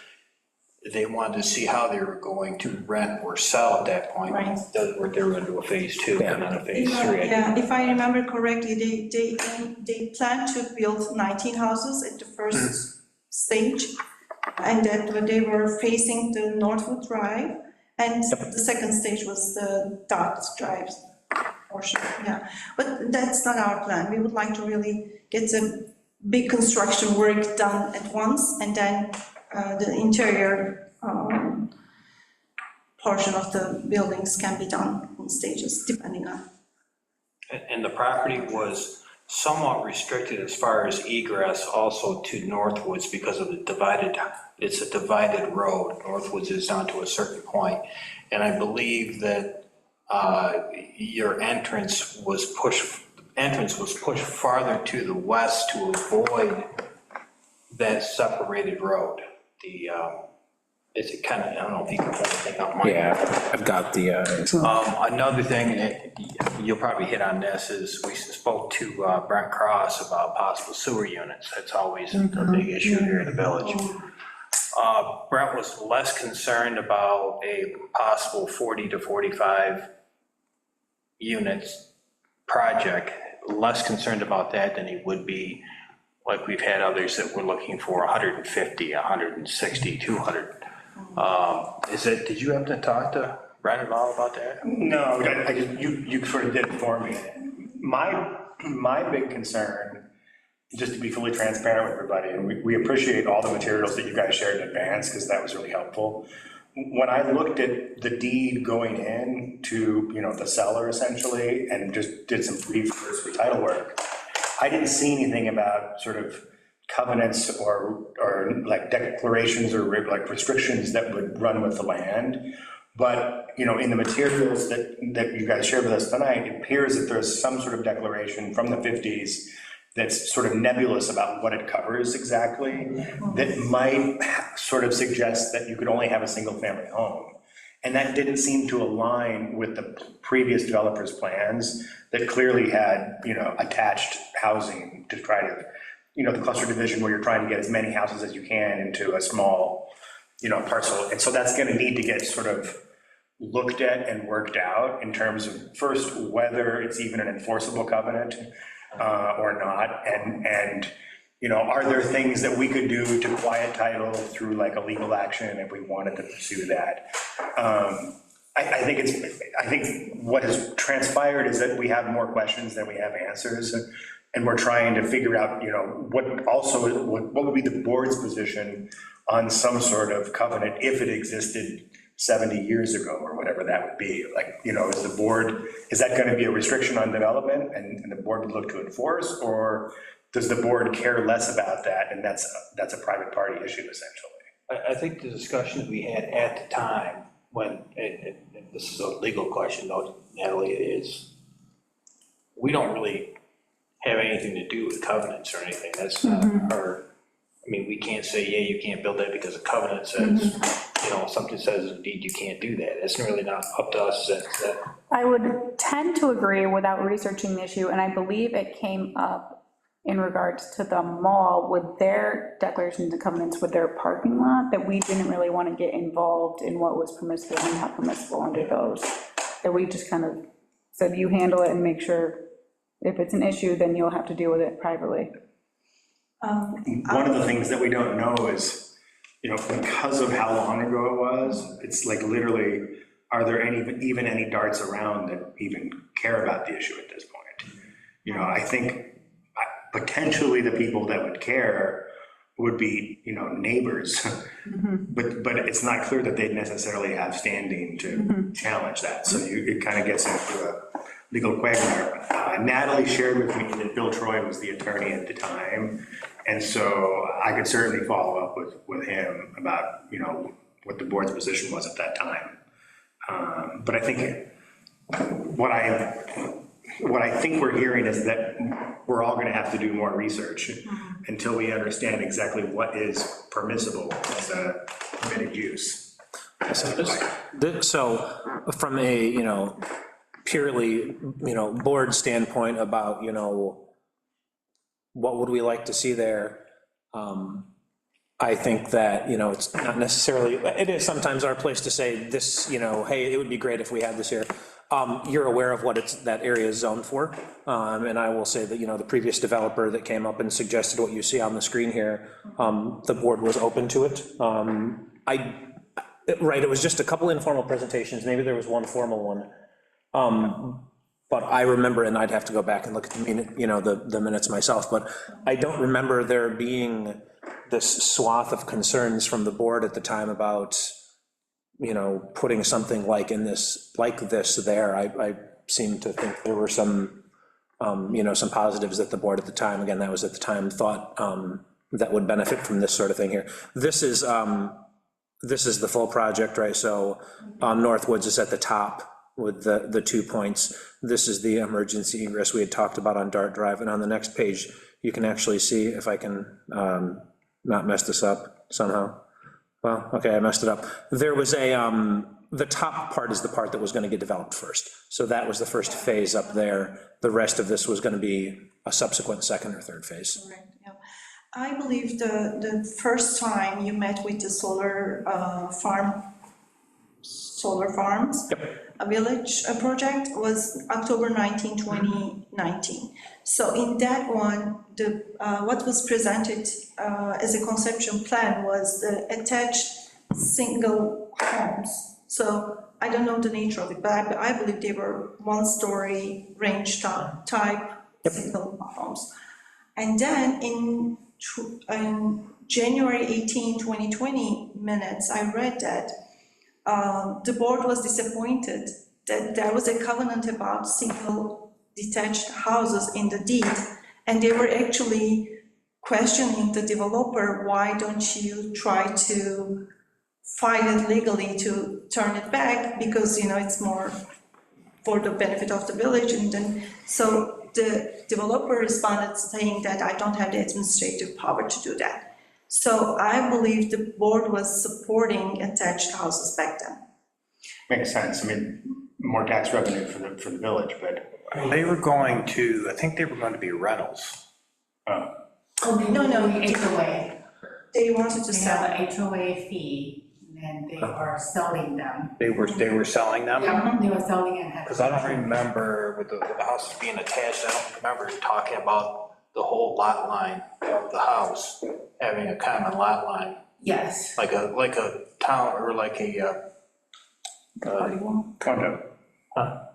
[SPEAKER 2] they wanted to see how they were going to rent or sell at that point.
[SPEAKER 10] Right.
[SPEAKER 2] They were going to do a phase 2 and then a phase 3.
[SPEAKER 10] Yeah, if I remember correctly, they plan to build 19 houses at the first stage, and that when they were facing the Northwood Drive, and the second stage was the Dart Drive portion, yeah. But that's not our plan. We would like to really get the big construction work done at once, and then the interior portion of the buildings can be done in stages, depending on.
[SPEAKER 2] And the property was somewhat restricted as far as egress also to Northwoods because of it's a divided road. Northwoods is down to a certain point. And I believe that your entrance was pushed farther to the west to avoid that separated road. Is it kind of, I don't know if you can pull the thing up, Mike.
[SPEAKER 1] Yeah, I've got the,
[SPEAKER 2] Another thing, you'll probably hit on this, is we spoke to Brent Cross about possible sewer units. That's always a big issue here in the village. Brent was less concerned about a possible 40 to 45 units project, less concerned about that than he would be, like we've had others that were looking for 150, 160, 200. Did you have to talk to Brent at all about that?
[SPEAKER 11] No, you sort of did it for me. My big concern, just to be fully transparent with everybody, and we appreciate all the materials that you guys shared in advance, because that was really helpful. When I looked at the deed going in to, the seller essentially, and just did some brief title work, I didn't see anything about sort of covenants or like declarations or like restrictions that would run with the land. But, in the materials that you guys shared with us tonight, it appears that there's some sort of declaration from the 50s that's sort of nebulous about what it covers exactly, that might sort of suggest that you could only have a single family home. And that didn't seem to align with the previous developers' plans that clearly had, attached housing to try to, the cluster division where you're trying to get as many houses as you can into a small, parcel. And so that's gonna need to get sort of looked at and worked out in terms of, first, whether it's even an enforceable covenant or not. And are there things that we could do to quiet title through like a legal action if we wanted to pursue that? I think what has transpired is that we have more questions than we have answers, and we're trying to figure out, what would be the board's position on some sort of covenant if it existed 70 years ago, or whatever that would be. Like, is that going to be a restriction on development and the board would look to enforce, or does the board care less about that, and that's a private party issue essentially?
[SPEAKER 2] I think the discussion we had at the time, when, and this is a legal question though, Natalie, is, we don't really have anything to do with covenants or anything, that's not our, I mean, we can't say, yeah, you can't build that because the covenant says, you know, something says indeed you can't do that, it's really not up to us, that.
[SPEAKER 7] I would tend to agree without researching the issue, and I believe it came up in regards to the mall with their declarations and covenants with their parking lot, that we didn't really want to get involved in what was permissible and not permissible under those. That we just kind of said, you handle it and make sure if it's an issue, then you'll have to deal with it privately.
[SPEAKER 11] One of the things that we don't know is, you know, because of how long ago it was, it's like literally, are there even any darts around that even care about the issue at this point? You know, I think potentially the people that would care would be, you know, neighbors, but it's not clear that they'd necessarily have standing to challenge that. So it kind of gets into a legal quagmire. Natalie shared with me that Bill Troy was the attorney at the time, and so I could certainly follow up with him about, you know, what the board's position was at that time. But I think what I think we're hearing is that we're all going to have to do more research until we understand exactly what is permissible as a permitted use.
[SPEAKER 1] So from a, you know, purely, you know, board standpoint about, you know, what would we like to see there? I think that, you know, it's not necessarily, it is sometimes our place to say this, you know, hey, it would be great if we had this here. You're aware of what that area is zoned for, and I will say that, you know, the previous developer that came up and suggested what you see on the screen here, the board was open to it. Right, it was just a couple informal presentations, maybe there was one formal one. But I remember, and I'd have to go back and look at the minute, you know, the minutes myself, but I don't remember there being this swath of concerns from the board at the time about, you know, putting something like this there. I seem to think there were some, you know, some positives that the board at the time, again, that was at the time, thought that would benefit from this sort of thing here. This is the full project, right? So Northwoods is at the top with the 2 points. This is the emergency egress we had talked about on Dart Drive, and on the next page, you can actually see, if I can not mess this up somehow. Well, okay, I messed it up. There was the top part is the part that was going to get developed first. So that was the first phase up there. The rest of this was going to be a subsequent second or third phase.
[SPEAKER 10] Right, yeah. I believe the first time you met with the solar farms, a village project, was October 19, 2019. So in that one, what was presented as a conceptual plan was the attached single homes. So I don't know the nature of it, but I believe they were one-story range type single homes. And then in January 18, 2020 minutes, I read that the board was disappointed that there was a covenant about single detached houses in the deed, and they were actually questioning the developer, why don't you try to fight it legally to turn it back, because, you know, it's more for the benefit of the village. And then, so the developer responded saying that I don't have the administrative power to do that. So I believe the board was supporting attached houses back then.
[SPEAKER 11] Makes sense. I mean, more tax revenue for the village, but.
[SPEAKER 2] They were going to, I think they were going to be rentals.
[SPEAKER 9] Oh, no, HOA.
[SPEAKER 10] They wanted to
[SPEAKER 9] They
[SPEAKER 10] sell
[SPEAKER 9] have
[SPEAKER 10] it.
[SPEAKER 9] a HOA fee, and they are selling them.
[SPEAKER 2] They were selling them?
[SPEAKER 9] Yeah, they were selling and having.
[SPEAKER 2] Because I don't remember with the houses being attached, I don't remember talking about the whole lot line of the house, having a common lot line,
[SPEAKER 9] Yes.
[SPEAKER 2] like a town, or like a
[SPEAKER 11] Condo.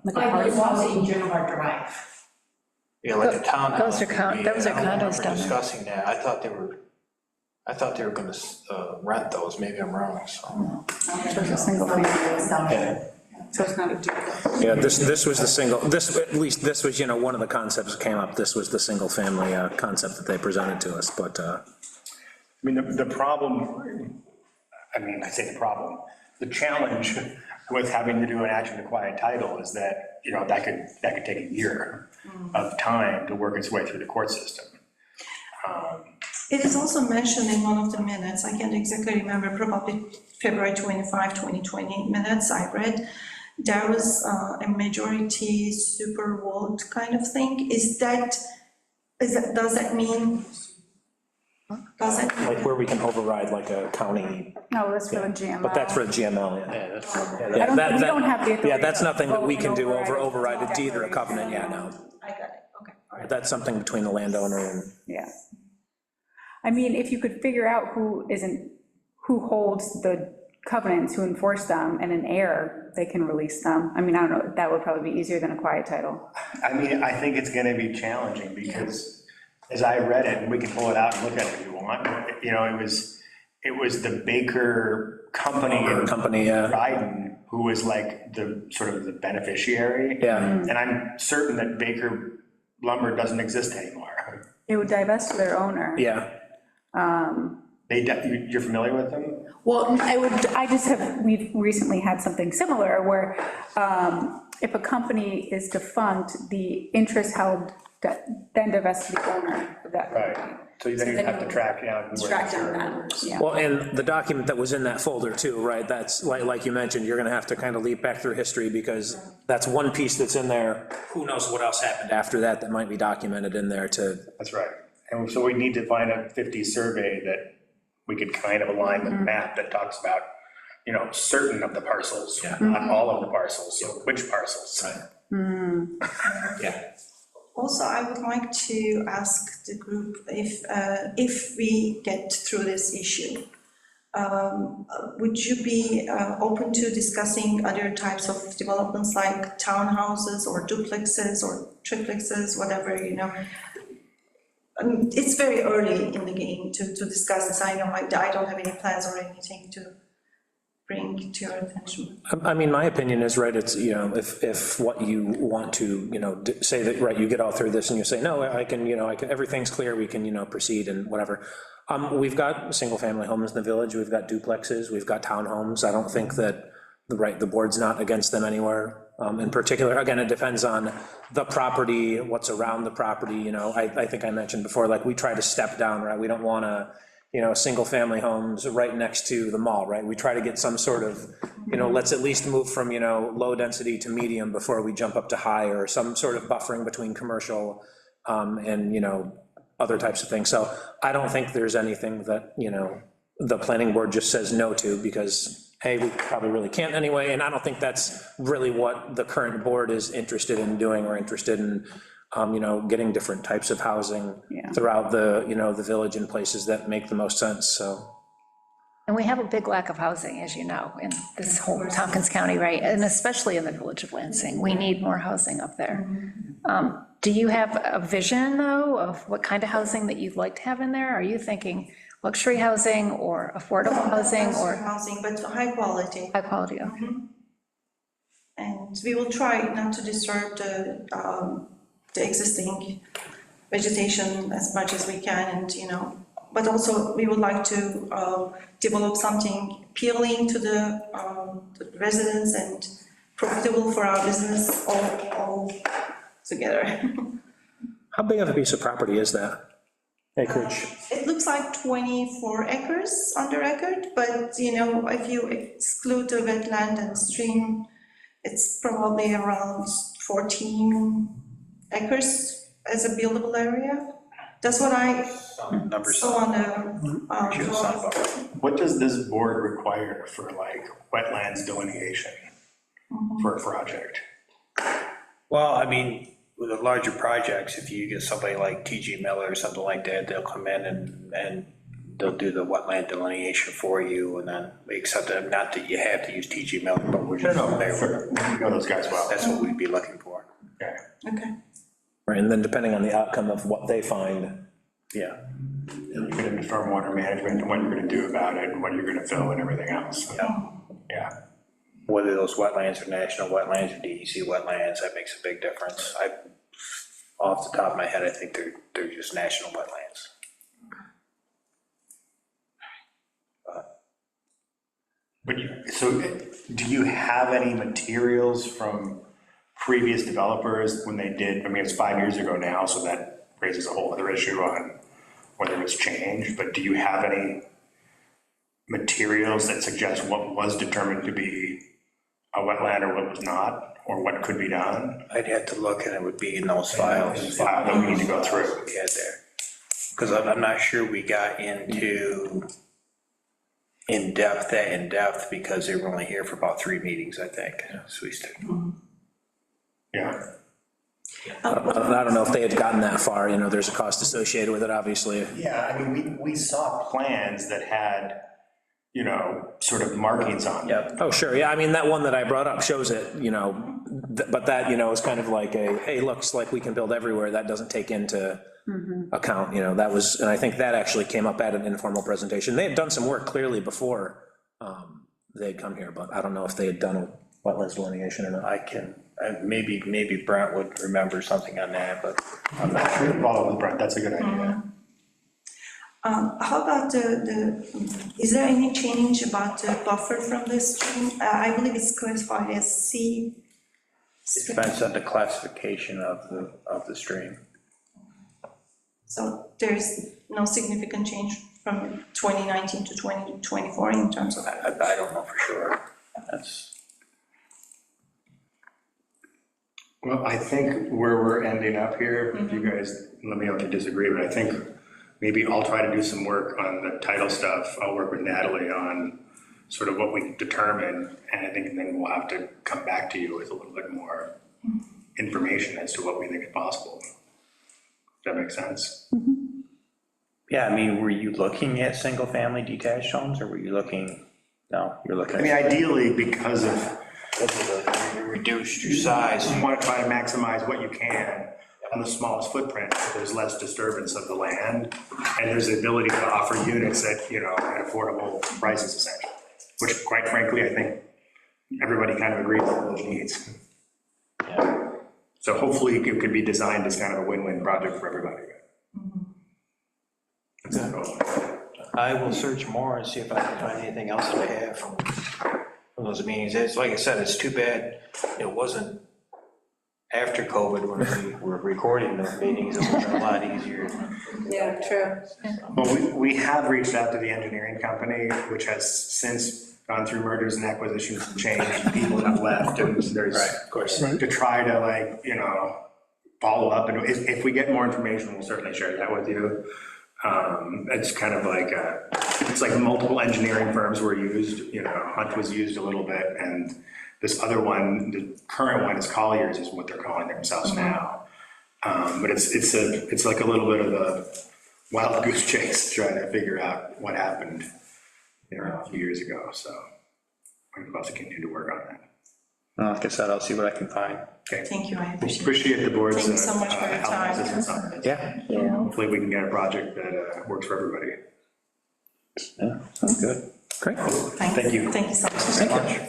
[SPEAKER 7] Like a
[SPEAKER 9] Like
[SPEAKER 7] party
[SPEAKER 9] those
[SPEAKER 7] wall?
[SPEAKER 9] houses in Geneva Drive.
[SPEAKER 2] yeah, like a townhouse.
[SPEAKER 8] Those are
[SPEAKER 2] would be.
[SPEAKER 8] those are
[SPEAKER 2] I don't remember
[SPEAKER 8] condos down there.
[SPEAKER 2] discussing that, I thought they were gonna rent those, maybe I'm wrong, so.
[SPEAKER 7] Just a single family.
[SPEAKER 9] They were selling them.
[SPEAKER 7] So it's not a duplex.
[SPEAKER 1] Yeah, this was the single, at least this was, one of the concepts that came up, this was the single-family concept that they presented to us, but,
[SPEAKER 11] I mean, the problem, I say the problem, the challenge with having to do an action to quiet title is that, that could take a year of time to work its way through the court system.
[SPEAKER 10] It is also mentioned in one of the minutes, I can't exactly remember, probably February 25, 2020 minutes I read. There was a majority super vote kind of thing. Does that mean? Does it?
[SPEAKER 1] like where we can override like a county,
[SPEAKER 7] No, that's for the GML.
[SPEAKER 1] but that's for the GML, yeah.
[SPEAKER 2] Yeah, that's,
[SPEAKER 7] I don't, we don't have the authority.
[SPEAKER 1] Yeah, that's nothing that we
[SPEAKER 7] to
[SPEAKER 1] can do
[SPEAKER 7] vote and
[SPEAKER 1] override a deed or a
[SPEAKER 7] declaration.
[SPEAKER 1] covenant, yeah, no.
[SPEAKER 10] I got it, okay, all right.
[SPEAKER 1] That's something between the landowner and,
[SPEAKER 7] Yeah. I mean, if you could figure out who holds the covenants, who enforce them, and an heir, they can release them. I mean, I don't know, that would probably be easier than a quiet title.
[SPEAKER 11] I think it's gonna be challenging, because as I read it, and we can pull it out and look at it if you want, it was the Baker company in Dryden who was like the, sort of the beneficiary.
[SPEAKER 1] yeah.
[SPEAKER 11] And I'm certain that Baker Lumber doesn't exist anymore.
[SPEAKER 7] It would divest to their owner.
[SPEAKER 1] Yeah,
[SPEAKER 11] You're familiar with them?
[SPEAKER 7] Well, we've recently had something similar where if a company is defunct, the interest held then divests to the owner of that company.
[SPEAKER 11] Right, so then you'd have to track down.
[SPEAKER 7] Track down that, yeah.
[SPEAKER 1] well, and the document that was in that folder too, right, that's, like you mentioned, you're gonna have to kind of leap back through history, because that's one piece that's in there. Who knows what else happened after that that might be documented in there to.
[SPEAKER 11] That's right, and so we need to find a 50 survey that we could kind of align with the map that talks about, certain of the parcels, not all of the parcels, so which parcels.
[SPEAKER 1] Yeah.
[SPEAKER 10] Also, I would like to ask the group if we get through this issue, would you be open to discussing other types of developments like townhouses or duplexes or triplexes, whatever, It's very early in the game to discuss this. I know I don't have any plans or anything to bring to your attention.
[SPEAKER 1] I mean, my opinion is, right, it's, if what you want to, say that, right, you get all through this and you say, no, I can, everything's clear, we can, proceed and whatever. We've got single-family homes in the village, we've got duplexes, we've got townhomes. I don't think that, the board's not against them anywhere. In particular, again, it depends on the property, what's around the property, I think I mentioned before, like, we try to step down, right, we don't want to, single-family homes right next to the mall, right? We try to get some sort of, let's at least move from, low density to medium before we jump up to high, or some sort of buffering between commercial and, other types of things. So I don't think there's anything that, the planning board just says no to, because, hey, we probably really can't anyway, and I don't think that's really what the current board is interested in doing, or interested in, getting different types of housing throughout the, the village in places that make the most sense, so.
[SPEAKER 8] And we have a big lack of housing, as you know, in this whole Tompkins County, right? And especially in the village of Lansing. We need more housing up there. Do you have a vision, though, of what kind of housing that you'd like to have in there? Are you thinking luxury housing or affordable housing or?
[SPEAKER 10] Housing, but high quality.
[SPEAKER 8] High quality, okay.
[SPEAKER 10] And we will try not to disturb the existing vegetation as much as we can, and, but also we would like to develop something appealing to the residents and profitable for our business all together.
[SPEAKER 1] How big of a piece of property is that? Acreage?
[SPEAKER 10] It looks like 24 acres on the record, but, if you exclude the wetland and stream, it's probably around 14 acres as a buildable area. That's what I saw on the.
[SPEAKER 11] What does this board require for like wetlands delineation for a project?
[SPEAKER 2] well, I mean, with the larger projects, if you get somebody like TG Miller or something like that, they'll come in and they'll do the wetland delineation for you, and then we accept it, not that you have to use TG Miller, but we're just there.
[SPEAKER 11] You know those guys well.
[SPEAKER 2] That's what we'd be looking for.
[SPEAKER 11] Okay.
[SPEAKER 10] Okay.
[SPEAKER 1] Right, and then depending on the outcome of what they find,
[SPEAKER 2] Yeah.
[SPEAKER 11] And you're gonna do stormwater management and what you're gonna do about it and what you're gonna fill and everything else.
[SPEAKER 2] Yeah.
[SPEAKER 11] Yeah.
[SPEAKER 2] whether those wetlands are national wetlands or DEC wetlands, that makes a big difference. Off the top of my head, I think they're just national wetlands.
[SPEAKER 11] So do you have any materials from previous developers when they did, I mean, it's 5 years ago now, so that raises a whole other issue on whether it's changed, but do you have any materials that suggest what was determined to be a wetland or what was not, or what could be done?
[SPEAKER 2] I'd have to look, and it would be in those files.
[SPEAKER 11] File that we need to go through.
[SPEAKER 2] We had there. Because I'm not sure we got into in-depth, because they were only here for about 3 meetings, I think, so we still.
[SPEAKER 11] Yeah.
[SPEAKER 1] I don't know if they had gotten that far, you know, there's a cost associated with it, obviously.
[SPEAKER 11] Yeah, I mean, we saw plans that had, you know, sort of markings on them.
[SPEAKER 1] Oh, sure, yeah, I mean, that one that I brought up shows it, you know, but that, you know, is kind of like a, hey, looks like we can build everywhere, that doesn't take into account, you know, that was, and I think that actually came up at an informal presentation. They had done some work clearly before they'd come here, but I don't know if they had done a wetlands delineation or not.
[SPEAKER 2] Maybe Brent would remember something on that, but I'm not sure.
[SPEAKER 11] Follow with Brent, that's a good idea.
[SPEAKER 10] How about is there any change about the buffer from the stream? I believe it's classified as C.
[SPEAKER 2] Depends on the classification of the stream.
[SPEAKER 10] So there's no significant change from 2019 to 2024 in terms of that?
[SPEAKER 2] I don't know for sure.
[SPEAKER 11] Well, I think where we're ending up here, if you guys, let me know if you disagree, but I think maybe I'll try to do some work on the title stuff. I'll work with Natalie on sort of what we determine, and I think then we'll have to come back to you with a little bit more information as to what we think is possible. Does that make sense?
[SPEAKER 2] Yeah, I mean, were you looking at single-family detached homes, or were you looking, no, you're looking
[SPEAKER 11] I
[SPEAKER 2] at.
[SPEAKER 11] mean, ideally, because of,
[SPEAKER 2] You reduced your size.
[SPEAKER 11] you want to try to maximize what you can on the smallest footprint, so there's less disturbance of the land, and there's the ability to offer units at, you know, at affordable prices essentially, which quite frankly, I think everybody kind of agrees on those needs.
[SPEAKER 2] Yeah.
[SPEAKER 11] So hopefully it could be designed as kind of a win-win project for everybody. That's the goal.
[SPEAKER 2] I will search more and see if I can find anything else that I have from those meetings. It's like I said, it's too bad it wasn't after COVID when we were recording those meetings. It would have been a lot easier.
[SPEAKER 10] Yeah, true.
[SPEAKER 11] Well, we have reached out to the engineering company, which has since gone through mergers and acquisitions and changed, people have left, and there's,
[SPEAKER 2] Of course.
[SPEAKER 11] to try to, like, you know, follow up, and if we get more information, we'll certainly share that with you. It's kind of like, it's like multiple engineering firms were used, you know, Hunt was used a little bit, and this other one, the current one is Colliers is what they're calling themselves now. But it's like a little bit of a wild goose chase trying to figure out what happened, you know, a few years ago, so I'm about to continue to work on that.
[SPEAKER 2] Like I said, I'll see what I can find.
[SPEAKER 11] Okay.
[SPEAKER 10] Thank you, I appreciate it.
[SPEAKER 11] Appreciate the board's.
[SPEAKER 10] Thank you so much for your
[SPEAKER 11] help and
[SPEAKER 10] time.
[SPEAKER 11] assistance on this.
[SPEAKER 2] Yeah.
[SPEAKER 11] Hopefully we can get a project that works for everybody.
[SPEAKER 2] Yeah, sounds good.
[SPEAKER 1] Great.
[SPEAKER 11] Thank you.
[SPEAKER 10] Thank you so much.
[SPEAKER 11] Thank you.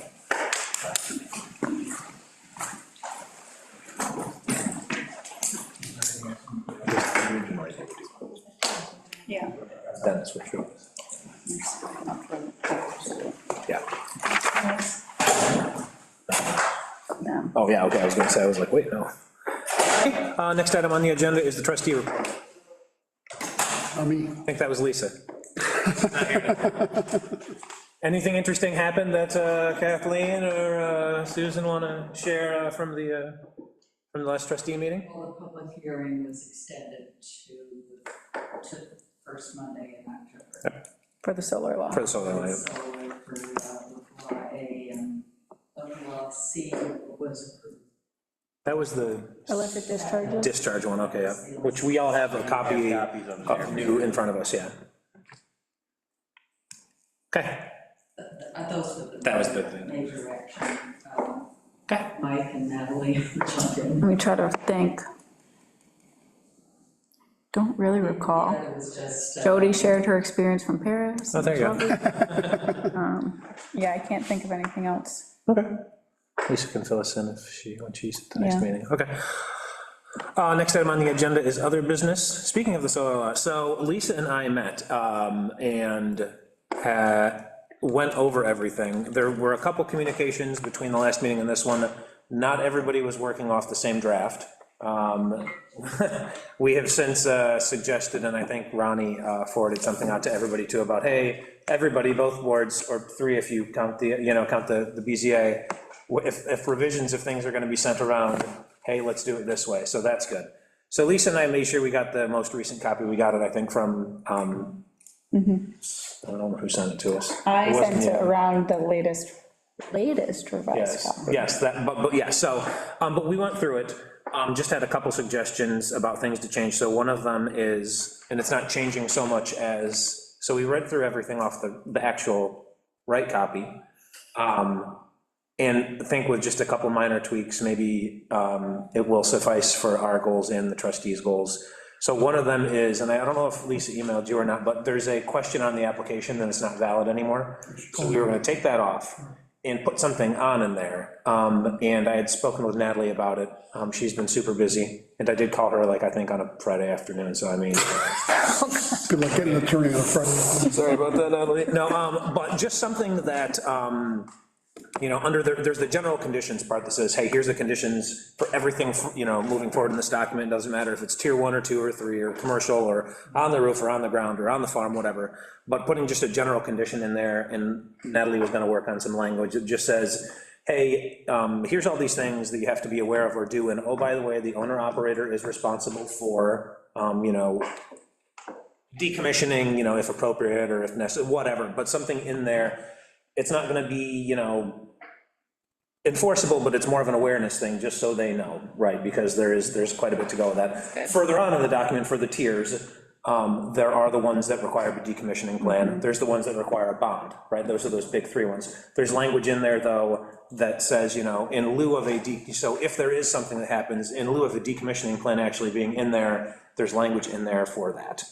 [SPEAKER 7] Yeah.
[SPEAKER 1] Dennis, which one? Yeah.
[SPEAKER 7] No.
[SPEAKER 1] Oh, yeah, okay, I was gonna say, I was like, wait, no. Okay, next item on the agenda is the trustee report. I think that was Lisa. Anything interesting happened that Kathleen or Susan want to share from the last trustee meeting?
[SPEAKER 3] Well, the public hearing was extended to the first Monday in October.
[SPEAKER 7] For the solar law.
[SPEAKER 1] For the solar law.
[SPEAKER 3] Solar for Law A and Law C was approved.
[SPEAKER 1] That was the
[SPEAKER 7] Illicit discharges?
[SPEAKER 1] discharge one, okay, yeah, which we all have a copy of new in front of us, yeah. Okay.
[SPEAKER 3] Those were the.
[SPEAKER 1] That was the thing.
[SPEAKER 3] Major action.
[SPEAKER 1] Okay.
[SPEAKER 3] Mike and Natalie jumped in.
[SPEAKER 7] Let me try to think. Don't really recall.
[SPEAKER 3] Yeah, it was just.
[SPEAKER 7] Jody shared her experience from Paris.
[SPEAKER 1] Oh, there you go.
[SPEAKER 7] Yeah, I can't think of anything else.
[SPEAKER 1] Okay. Lisa can fill us in when she's at the next
[SPEAKER 7] Yeah.
[SPEAKER 1] meeting. Okay. Next item on the agenda is other business. Speaking of the solar law, so Lisa and I met and went over everything. There were a couple communications between the last meeting and this one. Not everybody was working off the same draft. We have since suggested, and I think Ronnie forwarded something out to everybody too about, hey, everybody, both boards, or three if you count the BZA, if revisions of things are gonna be sent around, hey, let's do it this way, so that's good. So Lisa and I made sure we got the most recent copy, we got it, I think, from, I don't know who sent it to us.
[SPEAKER 7] I
[SPEAKER 1] It wasn't
[SPEAKER 7] sent it
[SPEAKER 1] you.
[SPEAKER 7] around the latest revised
[SPEAKER 1] Yes,
[SPEAKER 7] copy.
[SPEAKER 1] yes, but yeah, so, but we went through it, just had a couple suggestions about things to change, so one of them is, and it's not changing so much as, so we read through everything off the actual right copy, and I think with just a couple minor tweaks, maybe it will suffice for our goals and the trustees' goals. So one of them is, and I don't know if Lisa emailed you or not, but there's a question on the application that it's not valid anymore, so we were gonna take that off and put something on in there. And I had spoken with Natalie about it. She's been super busy, and I did call her, like, I think on a Friday afternoon, so I mean.
[SPEAKER 12] Good luck getting an attorney on a Friday.
[SPEAKER 1] Sorry about that, Natalie. No, but just something that, under there's the general conditions part that says, hey, here's the conditions for everything, moving forward in this document. Doesn't matter if it's tier 1 or 2 or 3 or commercial or on the roof or on the ground or on the farm, whatever. But putting just a general condition in there, and Natalie was gonna work on some language, it just says, hey, here's all these things that you have to be aware of or do, and oh, by the way, the owner operator is responsible for, decommissioning, if appropriate or if necessary, whatever, but something in there. It's not gonna be, enforceable, but it's more of an awareness thing, just so they know, right? Because there's quite a bit to go with that. Further on in the document for the tiers, there are the ones that require a decommissioning plan. There's the ones that require a bond, right? Those are those big 3 ones. There's language in there, though, that says, in lieu of so if there is something that happens, in lieu of a decommissioning plan actually being in there, there's language in there for that.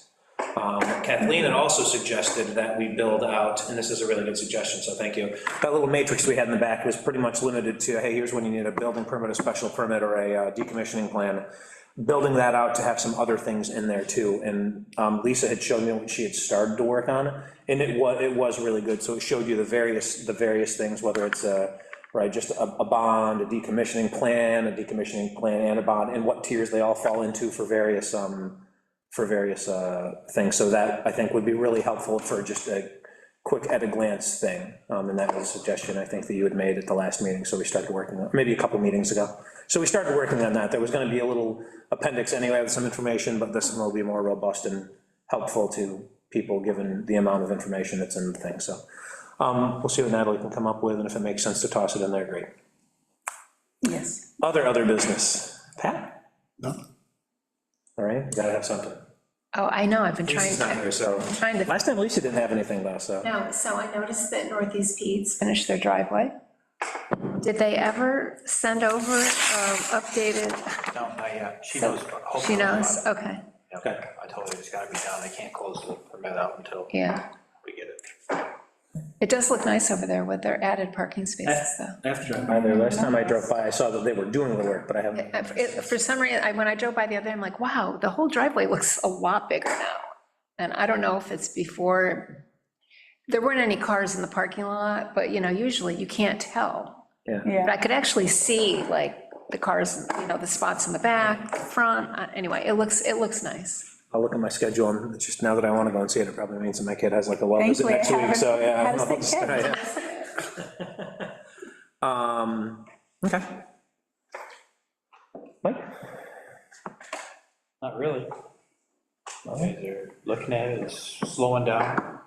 [SPEAKER 1] Kathleen had also suggested that we build out, and this is a really good suggestion, so thank you, that little matrix we had in the back was pretty much limited to, hey, here's when you need a building permit, a special permit, or a decommissioning plan. Building that out to have some other things in there too, and Lisa had shown me what she had started to work on, and it was really good, so it showed you the various things, whether it's just a bond, a decommissioning plan and a bond, and what tiers they all fall into for various things, so that, I think, would be really helpful for just a quick at-a-glance thing, and that was a suggestion, I think, that you had made at the last meeting, so we started working on, maybe a couple meetings ago. So we started working on that. There was gonna be a little appendix anyway with some information, but this one will be more robust and helpful to people, given the amount of information that's in the thing, so. We'll see what Natalie can come up with, and if it makes sense to toss it in there, great.
[SPEAKER 7] Yes.
[SPEAKER 1] Other business. Pat?
[SPEAKER 12] No.
[SPEAKER 1] All right, you gotta have something.
[SPEAKER 8] Oh, I know, I've been trying
[SPEAKER 1] Lisa's not
[SPEAKER 8] to,
[SPEAKER 1] here, so.
[SPEAKER 8] trying to,
[SPEAKER 1] Last time Lisa didn't have anything though, so.
[SPEAKER 8] no, so I noticed that Northeast Pete's finished their driveway. Did they ever send over updated,
[SPEAKER 2] No, not yet. She knows.
[SPEAKER 8] she knows, okay,
[SPEAKER 1] Okay.
[SPEAKER 2] I told her it's gotta be done. They can't close the permit out until
[SPEAKER 8] yeah.
[SPEAKER 2] we get it.
[SPEAKER 8] It does look nice over there with their added parking spaces, though.
[SPEAKER 1] I have to drive by there. Last time I drove by, I saw that they were doing the work, but I haven't.
[SPEAKER 8] For some reason, when I drove by the other day, I'm like, wow, the whole driveway looks a lot bigger now. And I don't know if it's before, there weren't any cars in the parking lot, but, usually you can't tell.
[SPEAKER 1] Yeah.
[SPEAKER 8] But I could actually see, like, the cars, the spots in the back, the front, anyway, it looks nice.
[SPEAKER 1] I'll look at my schedule, and it's just now that I want to go and see it, it probably means that my kid has like a well visit
[SPEAKER 7] Thankfly, I
[SPEAKER 1] next week, so yeah.
[SPEAKER 7] haven't
[SPEAKER 1] I'll
[SPEAKER 7] had a
[SPEAKER 1] just-
[SPEAKER 7] sick
[SPEAKER 1] yeah. Okay. Mike?
[SPEAKER 2] Not really. They're looking at it, it's slowing down.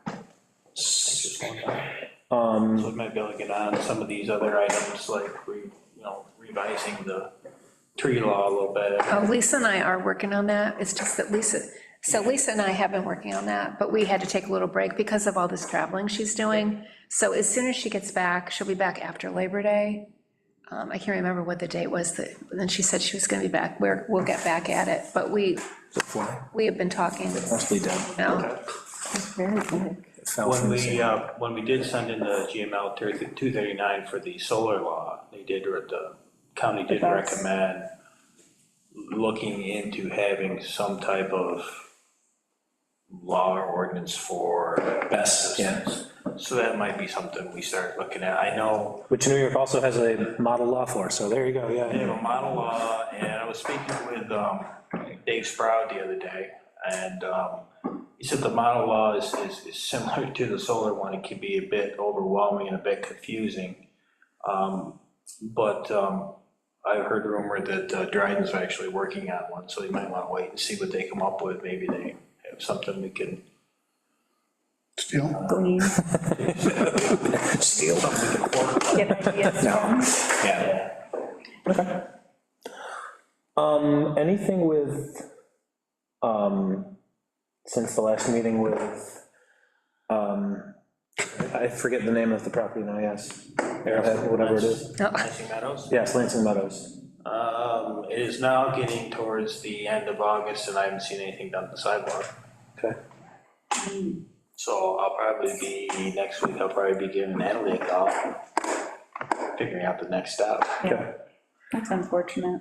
[SPEAKER 2] It's slowing down. So we might be able to get on some of these other items, like revising the tree law a little bit.
[SPEAKER 8] Oh, Lisa and I are working on that, it's just that Lisa and I have been working on that, but we had to take a little break because of all this traveling she's doing. So as soon as she gets back, she'll be back after Labor Day. I can't remember what the date was, then she said she was gonna be back, we'll get back at it, but we have been talking.
[SPEAKER 1] Mostly dead.
[SPEAKER 8] now.
[SPEAKER 7] Very big.
[SPEAKER 1] fell from the ceiling.
[SPEAKER 2] When we did send in the GML 239 for the solar law, the county did
[SPEAKER 7] That's-
[SPEAKER 2] recommend looking into having some type of law or ordinance for
[SPEAKER 1] Best, yeah.
[SPEAKER 2] So that might be something we start looking at. I know
[SPEAKER 1] Which New York also has a model law for, so there you go,
[SPEAKER 2] they have
[SPEAKER 1] yeah.
[SPEAKER 2] a model law, and I was speaking with Dave Sproud the other day, and he said the model law is similar to the solar one. It can be a bit overwhelming and a bit confusing. But I heard rumor that Dryden's actually working on one, so you might want to wait and see what they come up with. Maybe they have something we can.
[SPEAKER 12] Steel.
[SPEAKER 7] Glean,
[SPEAKER 1] Steel.
[SPEAKER 7] get ideas from.
[SPEAKER 1] Yeah. Okay. Anything with, since the last meeting with, I forget the name of the property now, yes. Arrowhead, whatever it is.
[SPEAKER 2] Lansing Meadows.
[SPEAKER 1] Yes, Lansing Meadows.
[SPEAKER 2] It is now getting towards the end of August, and I haven't seen anything done to the sidewalk.
[SPEAKER 1] Okay.
[SPEAKER 2] So I'll probably be, next week, I'll probably be giving Natalie a call, figuring out the next step.
[SPEAKER 7] Yeah, that's unfortunate.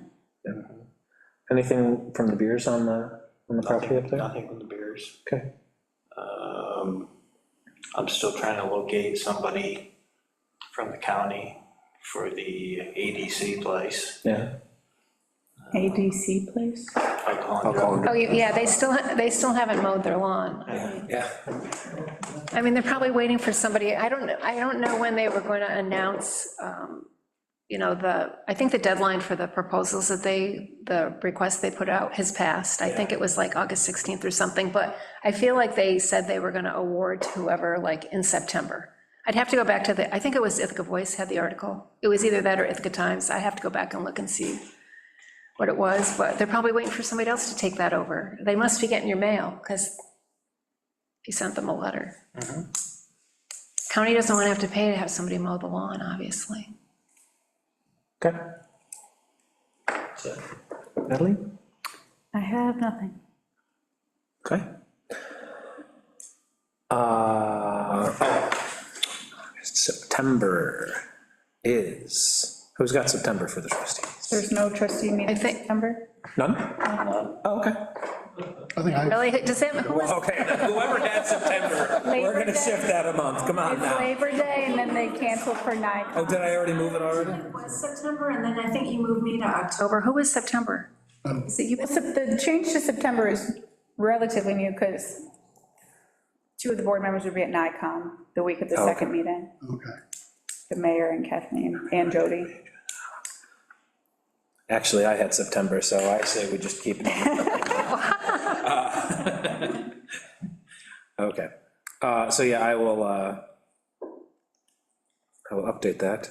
[SPEAKER 1] Anything from the beers on the property up there?
[SPEAKER 2] Nothing from the beers.
[SPEAKER 1] Okay.
[SPEAKER 2] I'm still trying to locate somebody from the county for the ADC place.
[SPEAKER 1] Yeah.
[SPEAKER 7] ADC place?
[SPEAKER 8] Oh, yeah, they still haven't mowed their lawn.
[SPEAKER 1] Yeah.
[SPEAKER 8] I mean, they're probably waiting for somebody, I don't know when they were going to announce, I think the deadline for the proposals that the request they put out has passed. I think it was like August 16th or something, but I feel like they said they were going to award to whoever, like, in September. I'd have to go back to I think it was Ithaca Voice had the article. It was either that or Ithaca Times. I have to go back and look and see what it was, but they're probably waiting for somebody else to take that over. They must be getting your mail, because you sent them a letter. County doesn't want to have to pay to have somebody mow the lawn, obviously.
[SPEAKER 1] Okay. Natalie?
[SPEAKER 7] I have nothing.
[SPEAKER 1] Okay. September is, who's got September for the trustees?
[SPEAKER 7] There's no trustee meeting in
[SPEAKER 8] think-
[SPEAKER 7] September?
[SPEAKER 1] None? Oh, okay.
[SPEAKER 12] I think I,
[SPEAKER 8] Really, does that, who was,
[SPEAKER 1] Okay, whoever had September, we're
[SPEAKER 7] Labor
[SPEAKER 1] gonna
[SPEAKER 7] Day.
[SPEAKER 1] shift that a month, come on
[SPEAKER 7] It's
[SPEAKER 1] now.
[SPEAKER 7] Labor Day, and then they canceled for
[SPEAKER 1] Oh,
[SPEAKER 7] NICOM.
[SPEAKER 1] did I already move it already?
[SPEAKER 8] it was September, and then I think you moved me to October. Who was September? Is it you?
[SPEAKER 7] The change to September is relatively new, because two of the board members would be at NICOM the week of the
[SPEAKER 1] Oh, okay.
[SPEAKER 7] second meeting,
[SPEAKER 12] okay.
[SPEAKER 7] the mayor and Kathleen and Jody.
[SPEAKER 1] Actually, I had September, so I say we just keep it. Okay, so yeah, I will update that.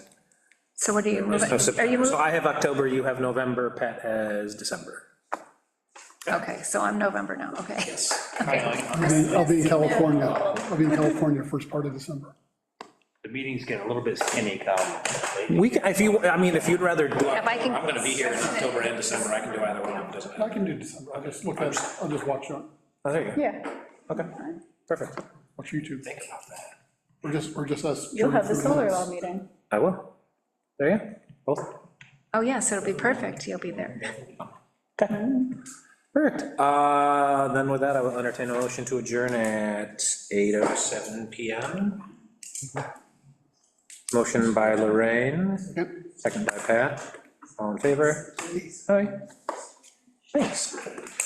[SPEAKER 8] So what are you
[SPEAKER 1] So
[SPEAKER 8] moving? Are you
[SPEAKER 1] September- So
[SPEAKER 8] moving?
[SPEAKER 1] I have October, you have November, Pat has December.
[SPEAKER 8] Okay, so I'm November now, okay.
[SPEAKER 12] I'll be in California. I'll be in California first part of December.
[SPEAKER 2] The meetings get a little bit skinny come.
[SPEAKER 1] We can, if you, I mean, if you'd rather, do
[SPEAKER 8] If I can-
[SPEAKER 1] I'm gonna be here in October and December, I can do either one, it doesn't
[SPEAKER 12] I
[SPEAKER 1] matter.
[SPEAKER 12] can do December. I'll just look at, I'll just watch
[SPEAKER 1] Oh, there you go,
[SPEAKER 7] Yeah,
[SPEAKER 1] okay, perfect.
[SPEAKER 12] watch YouTube.
[SPEAKER 2] Think about that.
[SPEAKER 12] We're just us.
[SPEAKER 7] you'll have the
[SPEAKER 12] for
[SPEAKER 7] solar
[SPEAKER 12] minutes.
[SPEAKER 7] law meeting.
[SPEAKER 1] I will. There you go, both.
[SPEAKER 8] Oh, yes, it'll be perfect, you'll be there.
[SPEAKER 1] Okay, perfect. Then with that, I will entertain a motion to adjourn at 8:07 PM. Motion by Lorraine, second by Pat. All in favor? Aye. Thanks.